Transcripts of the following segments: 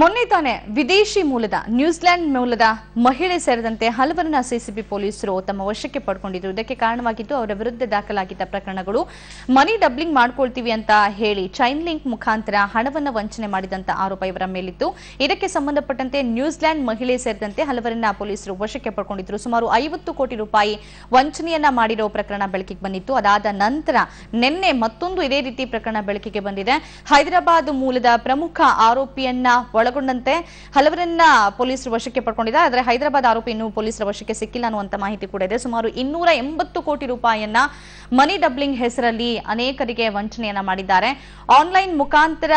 ಮೊನ್ನೆ ತಾನೇ ವಿದೇಶಿ ಮೂಲದ ನ್ಯೂಜಿಲೆಂಡ್ ಮೂಲದ ಮಹಿಳೆ ಸೇರಿದಂತೆ ಹಲವರನ್ನ ಸಿಸಿಬಿ ಪೊಲೀಸರು ತಮ್ಮ ವಶಕ್ಕೆ ಪಡ್ಕೊಂಡಿದ್ರು. ಇದಕ್ಕೆ ಕಾರಣವಾಗಿದ್ದು ಅವರ ವಿರುದ್ಧ ದಾಖಲಾಗಿದ್ದ ಪ್ರಕರಣಗಳು ಮನಿ ಡಬ್ಲಿಂಗ್ ಮಾಡ್ಕೊಳ್ತೀವಿ ಅಂತ ಹೇಳಿ ಚೈನ್ ಲಿಂಕ್ ಮುಖಾಂತರ ಹಣವನ್ನು ವಂಚನೆ ಮಾಡಿದಂತ ಆರೋಪ ಇವರ ಮೇಲಿತ್ತು. ಇದಕ್ಕೆ ಸಂಬಂಧಪಟ್ಟಂತೆ ನ್ಯೂಜಿಲೆಂಡ್ ಮಹಿಳೆ ಸೇರಿದಂತೆ ಹಲವರನ್ನ ಪೊಲೀಸರು ವಶಕ್ಕೆ ಪಡ್ಕೊಂಡಿದ್ರು. ಸುಮಾರು 50 ಕೋಟಿ ರೂಪಾಯಿ ವಂಚನೆಯನ್ನ ಮಾಡಿರೋ ಪ್ರಕರಣ ಬೆಳಕಿಗೆ ಬಂದಿತ್ತು. ಅದಾದ ನಂತರ ನಿನ್ನೆ ಮತ್ತೊಂದು ಇದೇ ರೀತಿ ಪ್ರಕರಣ ಬೆಳಕಿಗೆ ಬಂದಿದೆ. ಹೈದರಾಬಾದ್ ಮೂಲದ ಪ್ರಮುಖ ಆರೋಪಿಯನ್ನ ಒಳಗೊಂಡಂತೆ ಹಲವರನ್ನ ಪೊಲೀಸರು ವಶಕ್ಕೆ ಪಡ್ಕೊಂಡಿದ್ದಾರೆ. ಆದರೆ ಹೈದರಾಬಾದ್ ಆರೋಪಿ ಇನ್ನೂ ಪೊಲೀಸರ ವಶಕ್ಕೆ ಸಿಕ್ಕಿಲ್ಲ ಅನ್ನುವಂತ ಮಾಹಿತಿ ಕೂಡ ಇದೆ. ಸುಮಾರು 280 ಕೋಟಿ ರೂಪಾಯಿಯನ್ನ ಮನಿ ಡಬ್ಲಿಂಗ್ ಹೆಸರಲ್ಲಿ ಅನೇಕರಿಗೆ ವಂಚನೆಯನ್ನ ಮಾಡಿದ್ದಾರೆ. ಆನ್ಲೈನ್ ಮುಖಾಂತರ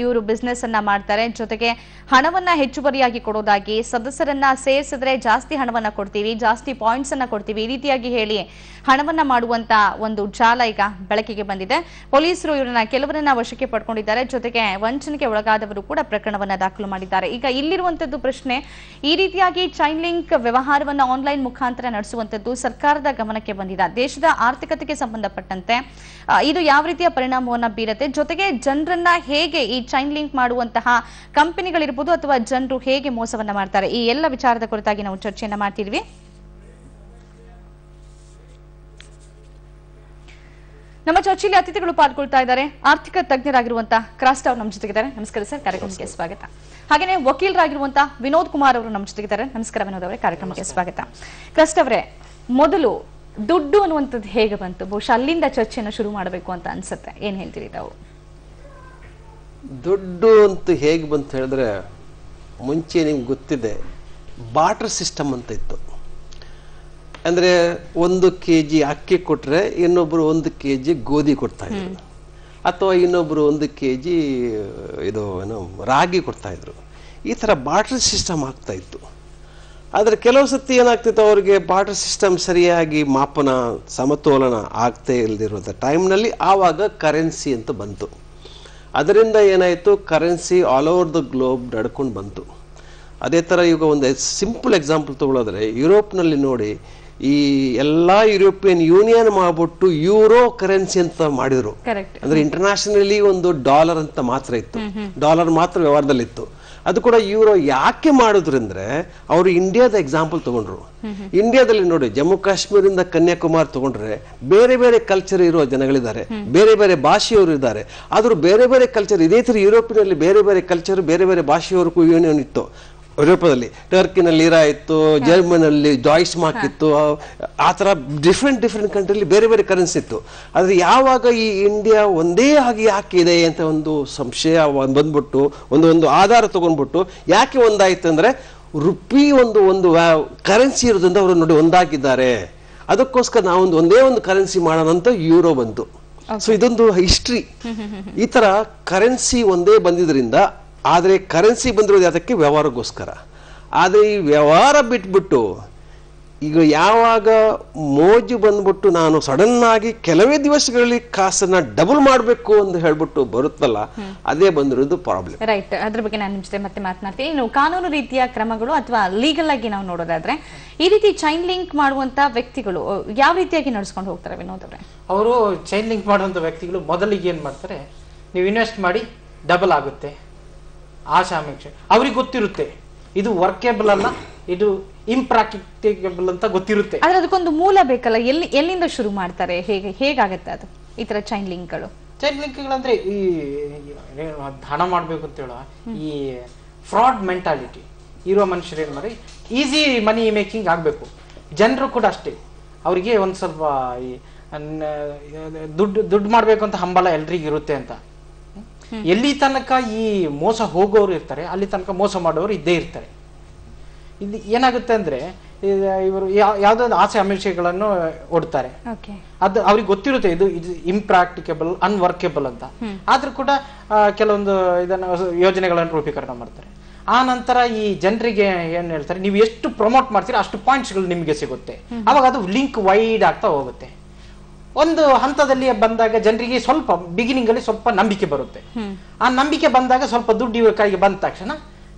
ಇವರು ಬಿಸ್ನೆಸ್ ಅನ್ನ ಮಾಡ್ತಾರೆ. ಜೊತೆಗೆ ಹಣವನ್ನ ಹೆಚ್ಚುವರಿಯಾಗಿ ಕೊಡೋದಾಗಿ, ಸದಸ್ಯರನ್ನ ಸೇರಿಸಿದ್ರೆ ಜಾಸ್ತಿ ಹಣವನ್ನ ಕೊಡ್ತೀವಿ, ಜಾಸ್ತಿ ಪಾಯಿಂಟ್ಸ್ ಅನ್ನ ಕೊಡ್ತೀವಿ, ಈ ರೀತಿಯಾಗಿ ಹೇಳಿ ಹಣವನ್ನ ಮಾಡುವಂತ ಒಂದು ಜಾಲ ಈಗ ಬೆಳಕಿಗೆ ಬಂದಿದೆ. ಪೊಲೀಸರು ಇವರನ್ನ ಕೆಲವರನ್ನ ವಶಕ್ಕೆ ಪಡ್ಕೊಂಡಿದ್ದಾರೆ. ಜೊತೆಗೆ ವಂಚನೆಗೆ ಒಳಗಾದವರು ಕೂಡ ಪ್ರಕರಣವನ್ನ ದಾಖಲು ಮಾಡಿದ್ದಾರೆ. ಈಗ ಇಲ್ಲಿರುವಂತದ್ದು ಪ್ರಶ್ನೆ, ಈ ರೀತಿಯಾಗಿ ಚೈನ್ ಲಿಂಕ್ ವ್ಯವಹಾರವನ್ನ ಆನ್ಲೈನ್ ಮುಖಾಂತರ ನಡೆಸುವಂತದ್ದು ಸರ್ಕಾರದ ಗಮನಕ್ಕೆ ಬಂದಿದೆ. ದೇಶದ ಆರ್ಥಿಕತೆಗೆ ಸಂಬಂಧಪಟ್ಟಂತೆ ಇದು ಯಾವ ರೀತಿಯ ಪರಿಣಾಮವನ್ನ ಬೀರುತ್ತೆ, ಜೊತೆಗೆ ಜನರನ್ನ ಹೇಗೆ ಈ ಚೈನ್ ಲಿಂಕ್ ಮಾಡುವಂತಹ ಕಂಪನಿಗಳಿರ್ಬೋದು ಅಥವಾ ಜನರು ಹೇಗೆ ಮೋಸವನ್ನ ಮಾಡ್ತಾರೆ, ಈ ಎಲ್ಲ ವಿಚಾರದ ಕುರಿತಾಗಿ ನಾವು ಚರ್ಚೆಯನ್ನ ಮಾಡ್ತಿದ್ವಿ. ನಮ್ಮ ಚರ್ಚೆಯಲ್ಲಿ ಅತಿಥಿಗಳು ಪಾಲ್ಗೊಳ್ತಾ ಇದ್ದಾರೆ. ಆರ್ಥಿಕ ತಜ್ಞರಾಗಿರುವಂತಹ ಕ್ರಾಸ್ಟ್ ಅವರು ನಮ್ಮ ಜೊತೆಗಿದ್ದಾರೆ. ನಮಸ್ಕಾರ ಸರ್, ಕಾರ್ಯಕ್ರಮಕ್ಕೆ ಸ್ವಾಗತ. ಹಾಗೇನೆ ವಕೀಲರಾಗಿರುವಂತಹ ವಿನೋದ್ ಕುಮಾರ್ ಅವರು ನಮ್ಮ ಜೊತೆಗಿದ್ದಾರೆ. ನಮಸ್ಕಾರ ವಿನೋದ್ ಅವರೇ, ಕಾರ್ಯಕ್ರಮಕ್ಕೆ ಸ್ವಾಗತ. ಕ್ರಾಸ್ಟ್ ಅವರೇ, ಮೊದಲು ದುಡ್ಡು ಅನ್ನುವಂಥದ್ದು ಹೇಗೆ ಬಂತು? ಬಹುಶಃ ಅಲ್ಲಿಂದ ಚರ್ಚೆಯನ್ನು ಶುರು ಮಾಡಬೇಕು ಅಂತ ಅನ್ಸುತ್ತೆ. ಏನ್ ಹೇಳ್ತೀರಿ ತಾವು? ದುಡ್ಡು ಅಂತ ಹೇಗೆ ಬಂತ ಹೇಳಿದ್ರೆ, ಮುಂಚೆ ನಿಮ್ಗೆ ಗೊತ್ತಿದೆ ಬಾರ್ಟರ್ ಸಿಸ್ಟಮ್ ಅಂತ ಇತ್ತು. ಅಂದ್ರೆ 1 kg ಅಕ್ಕಿ ಕೊಟ್ರೆ ಇನ್ನೊಬ್ರು 1 kg ಗೋಧಿ ಕೊಡ್ತಾ ಇದ್ರು, ಅಥವಾ ಇನ್ನೊಬ್ರು 1 kg ಇದು ಏನು ರಾಗಿ ಕೊಡ್ತಾ ಇದ್ರು. ಈ ತರ ಬಾರ್ಟರ್ ಸಿಸ್ಟಮ್ ಆಗ್ತಾ ಇತ್ತು. ಆದ್ರೆ ಕೆಲವು ಸತಿ ಏನಾಗ್ತಿತ್ತು, ಅವ್ರಿಗೆ ಬಾರ್ಟರ್ ಸಿಸ್ಟಮ್ ಸರಿಯಾಗಿ ಮಾಪನ ಸಮತೋಲನ ಆಗ್ತಾ ಇಲ್ದಿರುವಂಥ ಟೈಮ್ನಲ್ಲಿ ಆವಾಗ ಕರೆನ್ಸಿ ಅಂತ ಬಂತು. ಅದರಿಂದ ಏನಾಯಿತು, currency all over the globe ನಡ್ಕೊಂಡು ಬಂತು. ಅದೇ ಥರ ಈಗ ಒಂದು ಸಿಂಪಲ್ ಎಕ್ಸಾಂಪಲ್ ತಗೊಳ್ಳೋದ್ರೆ, ಯುರೋಪ್ನಲ್ಲಿ ನೋಡಿ, ಈ ಎಲ್ಲ ಯುರೋಪಿಯನ್ ಯೂನಿಯನ್ ಮಾಡ್ಬಿಟ್ಟು ಯೂರೋ ಕರೆನ್ಸಿ ಅಂತ ಮಾಡಿದ್ರು. ಅಂದ್ರೆ ಇಂಟರ್ನ್ಯಾಷನಲಿ ಒಂದು ಡಾಲರ್ ಅಂತ ಮಾತ್ರ ಇತ್ತು, ಡಾಲರ್ ಮಾತ್ರ ವ್ಯವಹಾರದಲ್ಲಿತ್ತು. ಅದು ಕೂಡ ಯೂರೋ ಯಾಕೆ ಮಾಡಿದ್ರು ಅಂದ್ರೆ, ಅವರು ಇಂಡಿಯಾದ ಎಕ್ಸಾಂಪಲ್ ತಗೊಂಡ್ರು. ಇಂಡಿಯಾದಲ್ಲಿ ನೋಡಿ, ಜಮ್ಮು ಕಾಶ್ಮೀರಿಂದ ಕನ್ಯಾಕುಮಾರಿ ತಗೊಂಡ್ರೆ ಬೇರೆ ಬೇರೆ ಕಲ್ಚರ್ ಇರುವ ಜನಗಳಿದ್ದಾರೆ, ಬೇರೆ ಬೇರೆ ಭಾಷೆಯವರು ಇದ್ದಾರೆ. ಆದ್ರೂ ಬೇರೆ ಬೇರೆ ಕಲ್ಚರ್, ಇದೇ ತರ ಯುರೋಪಿನಲ್ಲಿ ಬೇರೆ ಬೇರೆ ಕಲ್ಚರ್, ಬೇರೆ ಬೇರೆ ಭಾಷೆಯವರೆಗೂ ಯೂನಿಯನ್ ಇತ್ತು. ಯುರೋಪದಲ್ಲಿ ಟರ್ಕಿನಲ್ಲಿ ಇರಾ ಇತ್ತು, ಜರ್ಮನಲ್ಲಿ ಜಾಯ್ಸ್ ಮಾರ್ಕ್ ಇತ್ತು. ಆ ತರ ಡಿಫ್ರೆಂಟ್ ಕಂಟ್ರಿಲಿ ಬೇರೆ ಬೇರೆ ಕರೆನ್ಸಿ ಇತ್ತು. ಆದ್ರೆ ಯಾವಾಗ ಈ ಇಂಡಿಯಾ ಒಂದೇ ಆಗಿ ಯಾಕೆ ಇದೆ ಅಂತ ಒಂದು ಸಂಶಯ ಬಂದ್ಬಿಟ್ಟು, ಒಂದು ಆಧಾರ ತಗೊಂಡ್ಬಿಟ್ಟು ಯಾಕೆ ಒಂದಾಯ್ತು ಅಂದ್ರೆ, ರುಪಿ ಒಂದು ಕರೆನ್ಸಿ ಇರೋದ್ರಿಂದ ಅವರು ನೋಡಿ ಒಂದಾಗಿದ್ದಾರೆ. ಅದಕ್ಕೋಸ್ಕರ ನಾವು ಒಂದೇ ಒಂದು ಕರೆನ್ಸಿ ಮಾಡೋಣ ಅಂತ ಯೂರೋ ಬಂತು. ಸೊ ಇದೊಂದು ಹಿಸ್ಟ್ರಿ. ಈ ತರ ಕರೆನ್ಸಿ ಒಂದೇ ಬಂದಿದ್ರಿಂದ, ಆದರೆ ಕರೆನ್ಸಿ ಬಂದಿರೋದು ಅದಕ್ಕೆ ವ್ಯವಹಾರಕ್ಕೋಸ್ಕರ. ಆದರೆ ಈ ವ್ಯವಹಾರ ಬಿಟ್ಬಿಟ್ಟು ಈಗ ಯಾವಾಗ ಮೋಜು ಬಂದ್ಬಿಟ್ಟು ನಾನು ಸಡನ್ ಆಗಿ ಕೆಲವೇ ದಿವಸಗಳಲ್ಲಿ ಕಾಸನ್ನ ಡಬಲ್ ಮಾಡಬೇಕು ಅಂತ ಹೇಳ್ಬಿಟ್ಟು ಬರುತ್ತಲ್ಲ, ಅದೇ ಬಂದಿರೋದು ಪ್ರಾಬ್ಲಮ್. ರೈಟ್, ಅದ್ರ ಬಗ್ಗೆ ನಾನು ನಿಮ್ ಜೊತೆ ಮತ್ತೆ ಮಾತನಾಡ್ತೀನಿ. ಇನ್ನು ಕಾನೂನು ರೀತಿಯ ಕ್ರಮಗಳು ಅಥವಾ ಲೀಗಲ್ ಆಗಿ ನಾವು ನೋಡೋದಾದ್ರೆ, ಈ ರೀತಿ ಚೈನ್ ಲಿಂಕ್ ಮಾಡುವಂತ ವ್ಯಕ್ತಿಗಳು ಯಾವ ರೀತಿಯಾಗಿ ನಡೆಸ್ಕೊಂಡು ಹೋಗ್ತಾರೆ ವಿನೋದ್ ಅವರೇ? ಅವರು ಚೈನ್ ಲಿಂಕ್ ಮಾಡುವಂತ ವ್ಯಕ್ತಿಗಳು ಮೊದಲಿಗೆ ಏನ್ ಮಾಡ್ತಾರೆ, ನೀವು ಇನ್ವೆಸ್ಟ್ ಮಾಡಿ ಡಬಲ್ ಆಗುತ್ತೆ ಆಶಾಮೇಕ್ಷೆ. ಅವ್ರಿಗೆ ಗೊತ್ತಿರುತ್ತೆ ಇದು ವರ್ಕೇಬಲ್ ಅಲ್ಲ, ಇದು ಇಂಪ್ರಾಕ್ಟಿಕಬಲ್ ಅಂತ ಗೊತ್ತಿರುತ್ತೆ. ಆದ್ರೆ ಅದಕ್ಕೊಂದು ಮೂಲ ಬೇಕಲ್ಲ, ಎಲ್ಲಿಂದ ಶುರು ಮಾಡ್ತಾರೆ, ಹೇಗಾಗತ್ತೆ ಅದು ಈ ತರ ಚೈನ್ ಲಿಂಕ್ಗಳು? ಚೈನ್ ಲಿಂಕ್ಗಳಂದ್ರೆ ಈ ಹಣ ಮಾಡ್ಬೇಕು ಅಂತ ಹೇಳುವ ಈ ಫ್ರಾಡ್ ಮೆಂಟಾಲಿಟಿ ಇರುವ ಮನುಷ್ಯರು ಏನ್ ಮಾಡಿ ಈಸಿ ಮನಿ ಮೇಕಿಂಗ್ ಆಗ್ಬೇಕು. ಜನರು ಕೂಡ ಅಷ್ಟೇ, ಅವರಿಗೆ ಒಂದ್ ಸ್ವಲ್ಪ ಈ ದುಡ್ಡು ಮಾಡ್ಬೇಕು ಅಂತ ಹಂಬಲ ಎಲ್ರಿಗೂ ಇರುತ್ತೆ ಅಂತ. ಎಲ್ಲಿ ತನಕ ಈ ಮೋಸ ಹೋಗೋರು ಇರ್ತಾರೆ, ಅಲ್ಲಿ ತನಕ ಮೋಸ ಮಾಡೋರು ಇದ್ದೇ ಇರ್ತಾರೆ. ಇದು ಏನಾಗುತ್ತೆ ಅಂದ್ರೆ, ಇವರು ಯಾವ್ದಾದ್ರು ಆಸೆ ಆಮಿಷಗಳನ್ನು ಒಡ್ತಾರೆ. ಅದು ಅವ್ರಿಗೆ ಗೊತ್ತಿರುತ್ತೆ ಇದು ಇಂಪ್ರಾಕ್ಟಿಕಬಲ್, ಅನ್ವರ್ಕೇಬಲ್ ಅಂತ. ಆದ್ರೂ ಕೂಡ ಕೆಲವೊಂದು ಇದನ್ನ ಯೋಜನೆಗಳನ್ನು ರೂಪೀಕರಣ ಮಾಡ್ತಾರೆ. ಆ ನಂತರ ಈ ಜನರಿಗೆ ಏನ್ ಹೇಳ್ತಾರೆ, ನೀವು ಎಷ್ಟು ಪ್ರಮೋಟ್ ಮಾಡ್ತೀರಾ ಅಷ್ಟು ಪಾಯಿಂಟ್ಸ್ಗಳು ನಿಮ್ಗೆ ಸಿಗುತ್ತೆ. ಅವಾಗ ಅದು ಲಿಂಕ್ ವೈಡ್ ಆಗ್ತಾ ಹೋಗುತ್ತೆ. ಒಂದು ಹಂತದಲ್ಲಿ ಬಂದಾಗ ಜನರಿಗೆ ಸ್ವಲ್ಪ ಬಿಗಿನಿಂಗ್ ಅಲ್ಲಿ ಸ್ವಲ್ಪ ನಂಬಿಕೆ ಬರುತ್ತೆ. ಆ ನಂಬಿಕೆ ಬಂದಾಗ ಸ್ವಲ್ಪ ದುಡ್ಡು ಇವ್ರ ಕೈಗೆ ಬಂದ ತಕ್ಷಣ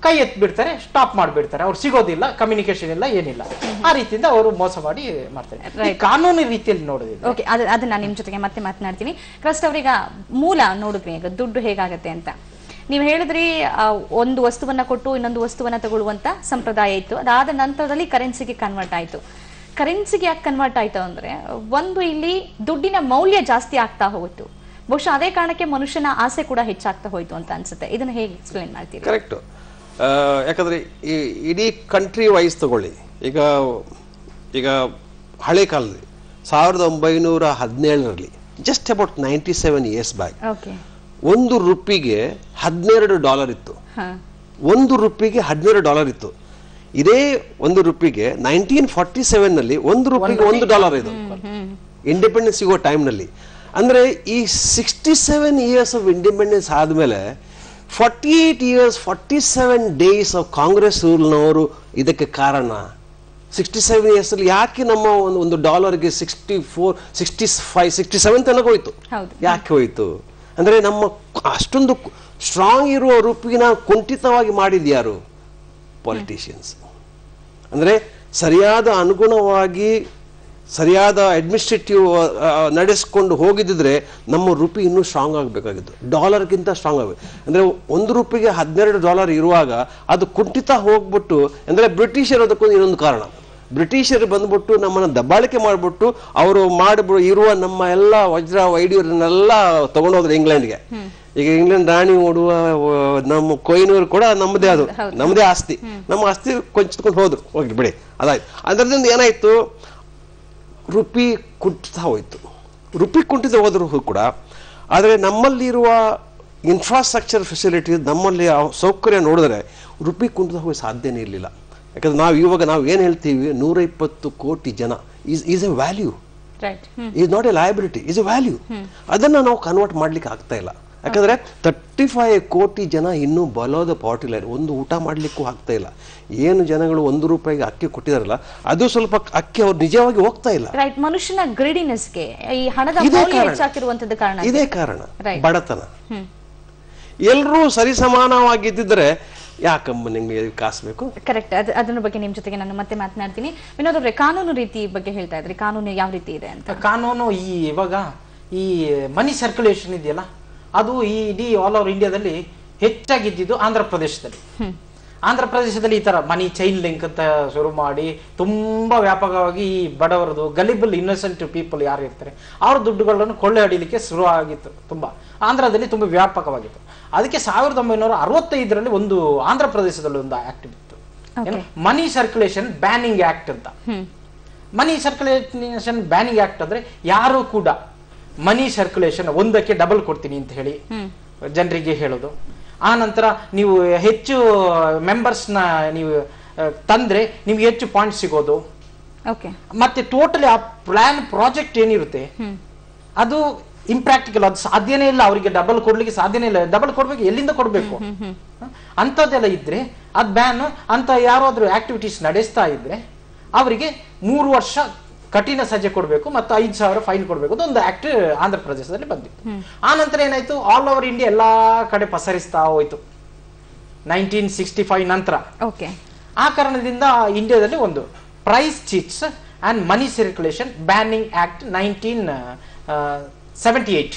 ಕೈ ಎತ್ ಬಿಡ್ತಾರೆ, ಸ್ಟಾಪ್ ಮಾಡ್ಬಿಡ್ತಾರೆ. ಅವ್ರು ಸಿಗೋದಿಲ್ಲ, ಕಮ್ಯುನಿಕೇಶನ್ ಇಲ್ಲ, ಏನಿಲ್ಲ. ಆ ರೀತಿಯಿಂದ ಅವರು ಮೋಸ ಮಾಡಿ ಮಾಡ್ತಾರೆ. ಕಾನೂನು ರೀತಿಯಲ್ಲಿ ನೋಡೋದಿಲ್ಲ. ಓಕೆ, ಅದನ್ನ ನಿಮ್ ಜೊತೆಗೆ ಮತ್ತೆ ಮಾತನಾಡ್ತೀನಿ. ಕ್ರಸ್ಟ್ ಅವ್ರೀಗ ಮೂಲ ನೋಡಿದ್ವಿ, ಈಗ ದುಡ್ಡು ಹೇಗಾಗತ್ತೆ ಅಂತ. ನೀವು ಹೇಳಿದ್ರಿ ಒಂದು ವಸ್ತುವನ್ನ ಕೊಟ್ಟು ಇನ್ನೊಂದು ವಸ್ತುವನ್ನ ತಗೊಳ್ಳುವಂತ ಸಂಪ್ರದಾಯ ಇತ್ತು. ಅದಾದ ನಂತರದಲ್ಲಿ ಕರೆನ್ಸಿಗೆ ಕನ್ವರ್ಟ್ ಆಯ್ತು. ಕರೆನ್ಸಿಗೆ ಯಾಕೆ ಕನ್ವರ್ಟ್ ಆಯ್ತು ಅಂದ್ರೆ ಒಂದು ಇಲ್ಲಿ ದುಡ್ಡಿನ ಮೌಲ್ಯ ಜಾಸ್ತಿ ಆಗ್ತಾ ಹೋಯಿತು. ಬಹುಶಃ ಅದೇ ಕಾರಣಕ್ಕೆ ಮನುಷ್ಯನ ಆಸೆ ಕೂಡ ಹೆಚ್ಚಾಗ್ತಾ ಹೋಯ್ತು ಅಂತ ಅನ್ಸುತ್ತೆ. ಇದನ್ನ ಹೇಗೆ ಎಕ್ಸ್ಪ್ಲೇನ್ ಮಾಡ್ತೀರಿ? ಕರೆಕ್ಟ್. ಯಾಕಂದ್ರೆ ಈ ಇಡೀ ಕಂಟ್ರಿ ವೈಸ್ ತಗೊಳ್ಳಿ. ಈಗ ಹಳೆ ಕಾಲದಲ್ಲಿ 1917ರಲ್ಲಿ ಜಸ್ಟ್ ಅಬೌಟ್ 97 ಇಯರ್ಸ್ ಬ್ಯಾಕ್ $1 $12 ಇತ್ತು. $1 $12 ಇತ್ತು. ಇದೇ $1 1947 ನಲ್ಲಿ $1 $1 ಇದು ಇಂಡಿಪೆಂಡೆನ್ಸ್ ಸಿಗೋ ಟೈಮ್ನಲ್ಲಿ. ಅಂದ್ರೆ ಈ 67 ಇಯರ್ಸ್ ಆಫ್ ಇಂಡಿಪೆಂಡೆನ್ಸ್ ಆದ್ಮೇಲೆ 48 ಇಯರ್ಸ್ 47 ಡೇಸ್ ಆಫ್ ಕಾಂಗ್ರೆಸ್ ರೂಲ್ನವರು ಇದಕ್ಕೆ ಕಾರಣ. 67 ಇಯರ್ಸ್ ಅಲ್ಲಿ ಯಾಕೆ ನಮ್ಮ ಒಂದು $ಗೆ 64 65 67 ತನಕ ಹೋಯ್ತು? ಯಾಕೆ ಹೋಯ್ತು ಅಂದ್ರೆ ನಮ್ಮ ಅಷ್ಟೊಂದು ಸ್ಟ್ರಾಂಗ್ ಇರುವ ರೂಪಿನ ಕುಂಠಿತವಾಗಿ ಮಾಡಿದ್ಯಾರು? ಪಾಲಿಟಿಷಿಯನ್ಸ್. ಅಂದ್ರೆ ಸರಿಯಾದ ಅನುಗುಣವಾಗಿ ಸರಿಯಾದ ಅಡ್ಮಿನಿಸ್ಟ್ರೇಟಿವ್ ನಡೆಸ್ಕೊಂಡು ಹೋಗಿದ್ದಿದ್ರೆ ನಮ್ಮ ರೂಪಿ ಇನ್ನೂ ಸ್ಟ್ರಾಂಗ್ ಆಗಬೇಕಾಗಿತ್ತು. $ಗಿಂತ ಸ್ಟ್ರಾಂಗ್ ಆಗಬೇಕು. ಅಂದ್ರೆ $1 $12 ಇರುವಾಗ ಅದು ಕುಂಠಿತ ಹೋಗ್ಬಿಟ್ಟು, ಅಂದ್ರೆ ಬ್ರಿಟಿಷರ್ ಅದಕ್ಕೊಂದು ಇನ್ನೊಂದು ಕಾರಣ. ಬ್ರಿಟಿಷರು ಬಂದ್ಬಿಟ್ಟು ನಮ್ಮನ್ನ ದಬ್ಬಾಳಿಕೆ ಮಾಡ್ಬಿಟ್ಟು ಅವರು ಇರುವ ನಮ್ಮ ಎಲ್ಲ ವಜ್ರ ವೈಡ್ಯೂರನ್ನೆಲ್ಲ ತಗೊಂಡೋದ್ರು ಇಂಗ್ಲೆಂಡ್ಗೆ. ಈಗ ಇಂಗ್ಲೆಂಡ್ ರಾಣಿ ಓಡುವ ನಮ್ಮ ಕೊಯ್ನೂರು ಕೂಡ ನಮ್ಮದೇ, ಅದು ನಮ್ಮದೇ ಆಸ್ತಿ. ನಮ್ಮ ಆಸ್ತಿ ಕೊಂಚ್ಕೊಂಡು ಹೋದ್ರು, ಹೋಗಿ ಬಿಡಿ, ಅದಾಯ್ತು. ಅದರಿಂದ ಏನಾಯ್ತು, ರೂಪಿ ಕುಂಠಿತ ಹೋಯ್ತು. ರೂಪಿ ಕುಂಠಿತ ಹೋದ್ರು ಕೂಡ ಆದರೆ ನಮ್ಮಲ್ಲಿರುವ ಇನ್ಫ್ರಾಸ್ಟ್ರಕ್ಚರ್ ಫೆಸಿಲಿಟಿ, ನಮ್ಮಲ್ಲಿ ಸೌಕರ್ಯ ನೋಡಿದ್ರೆ ರೂಪಿ ಕುಂಠಿತ ಹೋಗಿ ಸಾಧ್ಯನೇ ಇರಲಿಲ್ಲ. ಯಾಕಂದ್ರೆ ನಾವು ಏನ್ ಹೇಳ್ತೀವಿ, 120 ಕೋಟಿ ಜನ is A value, is not A liability, is A value. ಅದನ್ನ ನಾವು ಕನ್ವರ್ಟ್ ಮಾಡ್ಲಿಕ್ಕೆ ಆಗ್ತಾ ಇಲ್ಲ. ಯಾಕಂದ್ರೆ 35 ಕೋಟಿ ಜನ ಇನ್ನೂ ಬಲೋದ ಪಾವರ್ಟಿ ಲೈನ್, ಒಂದು ಊಟ ಮಾಡ್ಲಿಕ್ಕೂ ಆಗ್ತಾ ಇಲ್ಲ. ಏನು ಜನಗಳು $1 ಅಕ್ಕಿ ಕೊಟ್ಟಿದಾರಲ್ಲ, ಅದು ಸ್ವಲ್ಪ ಅಕ್ಕಿ ಅವ್ರು ನಿಜವಾಗಿ ಹೋಗ್ತಾ ಇಲ್ಲ. ಮನುಷ್ಯನ ಗ್ರೀಡಿನೆಸ್ಗೆ ಈ ಹಣದ ಮೌಲ್ಯ ಹೆಚ್ಚಾಗಿರುವಂತದ್ದು ಕಾರಣ, ಇದೇ ಕಾರಣ. ಬಡತನ. ಎಲ್ಲರೂ ಸರಿಸಮಾನವಾಗಿದ್ದಿದ್ರೆ ಯಾಕಮ್ಮ ನಿಮ್ಗೆ ಕಾಸು ಬೇಕು? ಕರೆಕ್ಟ್. ಅದನ್ನ ಬಗ್ಗೆ ನಿಮ್ ಜೊತೆಗೆ ನಾನು ಮತ್ತೆ ಮಾತನಾಡ್ತೀನಿ. ವಿನೋದ್ ಅವ್ರೆ, ಕಾನೂನು ರೀತಿ ಬಗ್ಗೆ ಹೇಳ್ತಾ ಇದ್ರಿ, ಕಾನೂನು ಯಾವ ರೀತಿ ಇದೆ ಅಂತ? ಕಾನೂನು ಇವಾಗ ಈ ಮನಿ ಸರ್ಕ್ಯುಲೇಷನ್ ಇದೆಯಲ್ಲ, ಅದು ಈ ಇಡೀ ಆಲ್ ಓವರ್ ಇಂಡಿಯಾದಲ್ಲಿ ಹೆಚ್ಚಾಗಿದ್ದು ಆಂಧ್ರ ಪ್ರದೇಶದಲ್ಲಿ. ಆಂಧ್ರ ಪ್ರದೇಶದಲ್ಲಿ ಈ ತರ ಮನಿ ಚೈನ್ ಲಿಂಕ್ ಅಂತ ಶುರು ಮಾಡಿ ತುಂಬಾ ವ್ಯಾಪಕವಾಗಿ ಈ ಬಡವರದು ಗಲಿಬಲ್ ಇನ್ನೋಸೆಂಟ್ ಪೀಪಲ್ ಯಾರು ಇರ್ತಾರೆ ಅವ್ರ ದುಡ್ಡುಗಳನ್ನು ಕೊಳ್ಳೆ ಹೊಡಿಲಿಕ್ಕೆ ಶುರು ಆಗಿತ್ತು. ತುಂಬಾ ಆಂಧ್ರದಲ್ಲಿ ತುಂಬಾ ವ್ಯಾಪಕವಾಗಿತ್ತು. ಅದಕ್ಕೆ 1965ರಲ್ಲಿ ಒಂದು ಆಂಧ್ರ ಪ್ರದೇಶದಲ್ಲಿ ಒಂದು ಆಕ್ಟ್ ಇತ್ತು, ಮನಿ ಸರ್ಕ್ಯುಲೇಷನ್ ಬ್ಯಾನಿಂಗ್ ಆಕ್ಟ್ ಅಂತ. ಮನಿ ಸರ್ಕ್ಯುಲೇಷನ್ ಬ್ಯಾನಿಂಗ್ ಆಕ್ಟ್ ಅಂದ್ರೆ ಯಾರು ಕೂಡ ಮನಿ ಸರ್ಕ್ಯುಲೇಷನ್ ಒಂದಕ್ಕೆ ಡಬಲ್ ಕೊಡ್ತೀನಿ ಅಂತ ಹೇಳಿ ಜನರಿಗೆ ಹೇಳೋದು. ಆ ನಂತರ ನೀವು ಹೆಚ್ಚು ಮೆಂಬರ್ಸ್ ನ ನೀವು ತಂದ್ರೆ ನಿಮ್ಗೆ ಹೆಚ್ಚು ಪಾಯಿಂಟ್ ಸಿಗೋದು. ಮತ್ತೆ ಟೋಟಲಿ ಆ ಪ್ಲಾನ್ ಪ್ರಾಜೆಕ್ಟ್ ಏನಿರುತ್ತೆ ಅದು ಇಂಪ್ರಾಕ್ಟಿಕಲ್, ಅದು ಸಾಧ್ಯನೇ ಇಲ್ಲ. ಅವರಿಗೆ ಡಬಲ್ ಕೊಡ್ಲಿಕ್ಕೆ ಸಾಧ್ಯನೇ ಇಲ್ಲ. ಡಬಲ್ ಕೊಡ್ಬೇಕು, ಎಲ್ಲಿಂದ ಕೊಡ್ಬೇಕು? ಅಂತದೆಲ್ಲ ಇದ್ರೆ ಅದ್ ಬ್ಯಾನ್. ಅಂತ ಯಾರಾದ್ರೂ ಆಕ್ಟಿವಿಟೀಸ್ ನಡೆಸ್ತಾ ಇದ್ರೆ ಅವರಿಗೆ 3 ವರ್ಷ ಕಠಿಣ ಸಜೆ ಕೊಡ್ಬೇಕು ಮತ್ತು 5,000 ಫೈನ್ ಕೊಡ್ಬೇಕು. ಅದೊಂದು ಆಕ್ಟ್ ಆಂಧ್ರ ಪ್ರದೇಶದಲ್ಲಿ ಬಂದಿತ್ತು. ಆ ನಂತರ ಏನಾಯ್ತು, ಆಲ್ ಓವರ್ ಇಂಡಿಯಾ ಎಲ್ಲಾ ಕಡೆ ಪಸರಿಸ್ತಾ ಹೋಯ್ತು 1965 ನಂತರ. ಆ ಕಾರಣದಿಂದ ಇಂಡಿಯಾದಲ್ಲಿ ಒಂದು prize chits and money circulation banning act 1978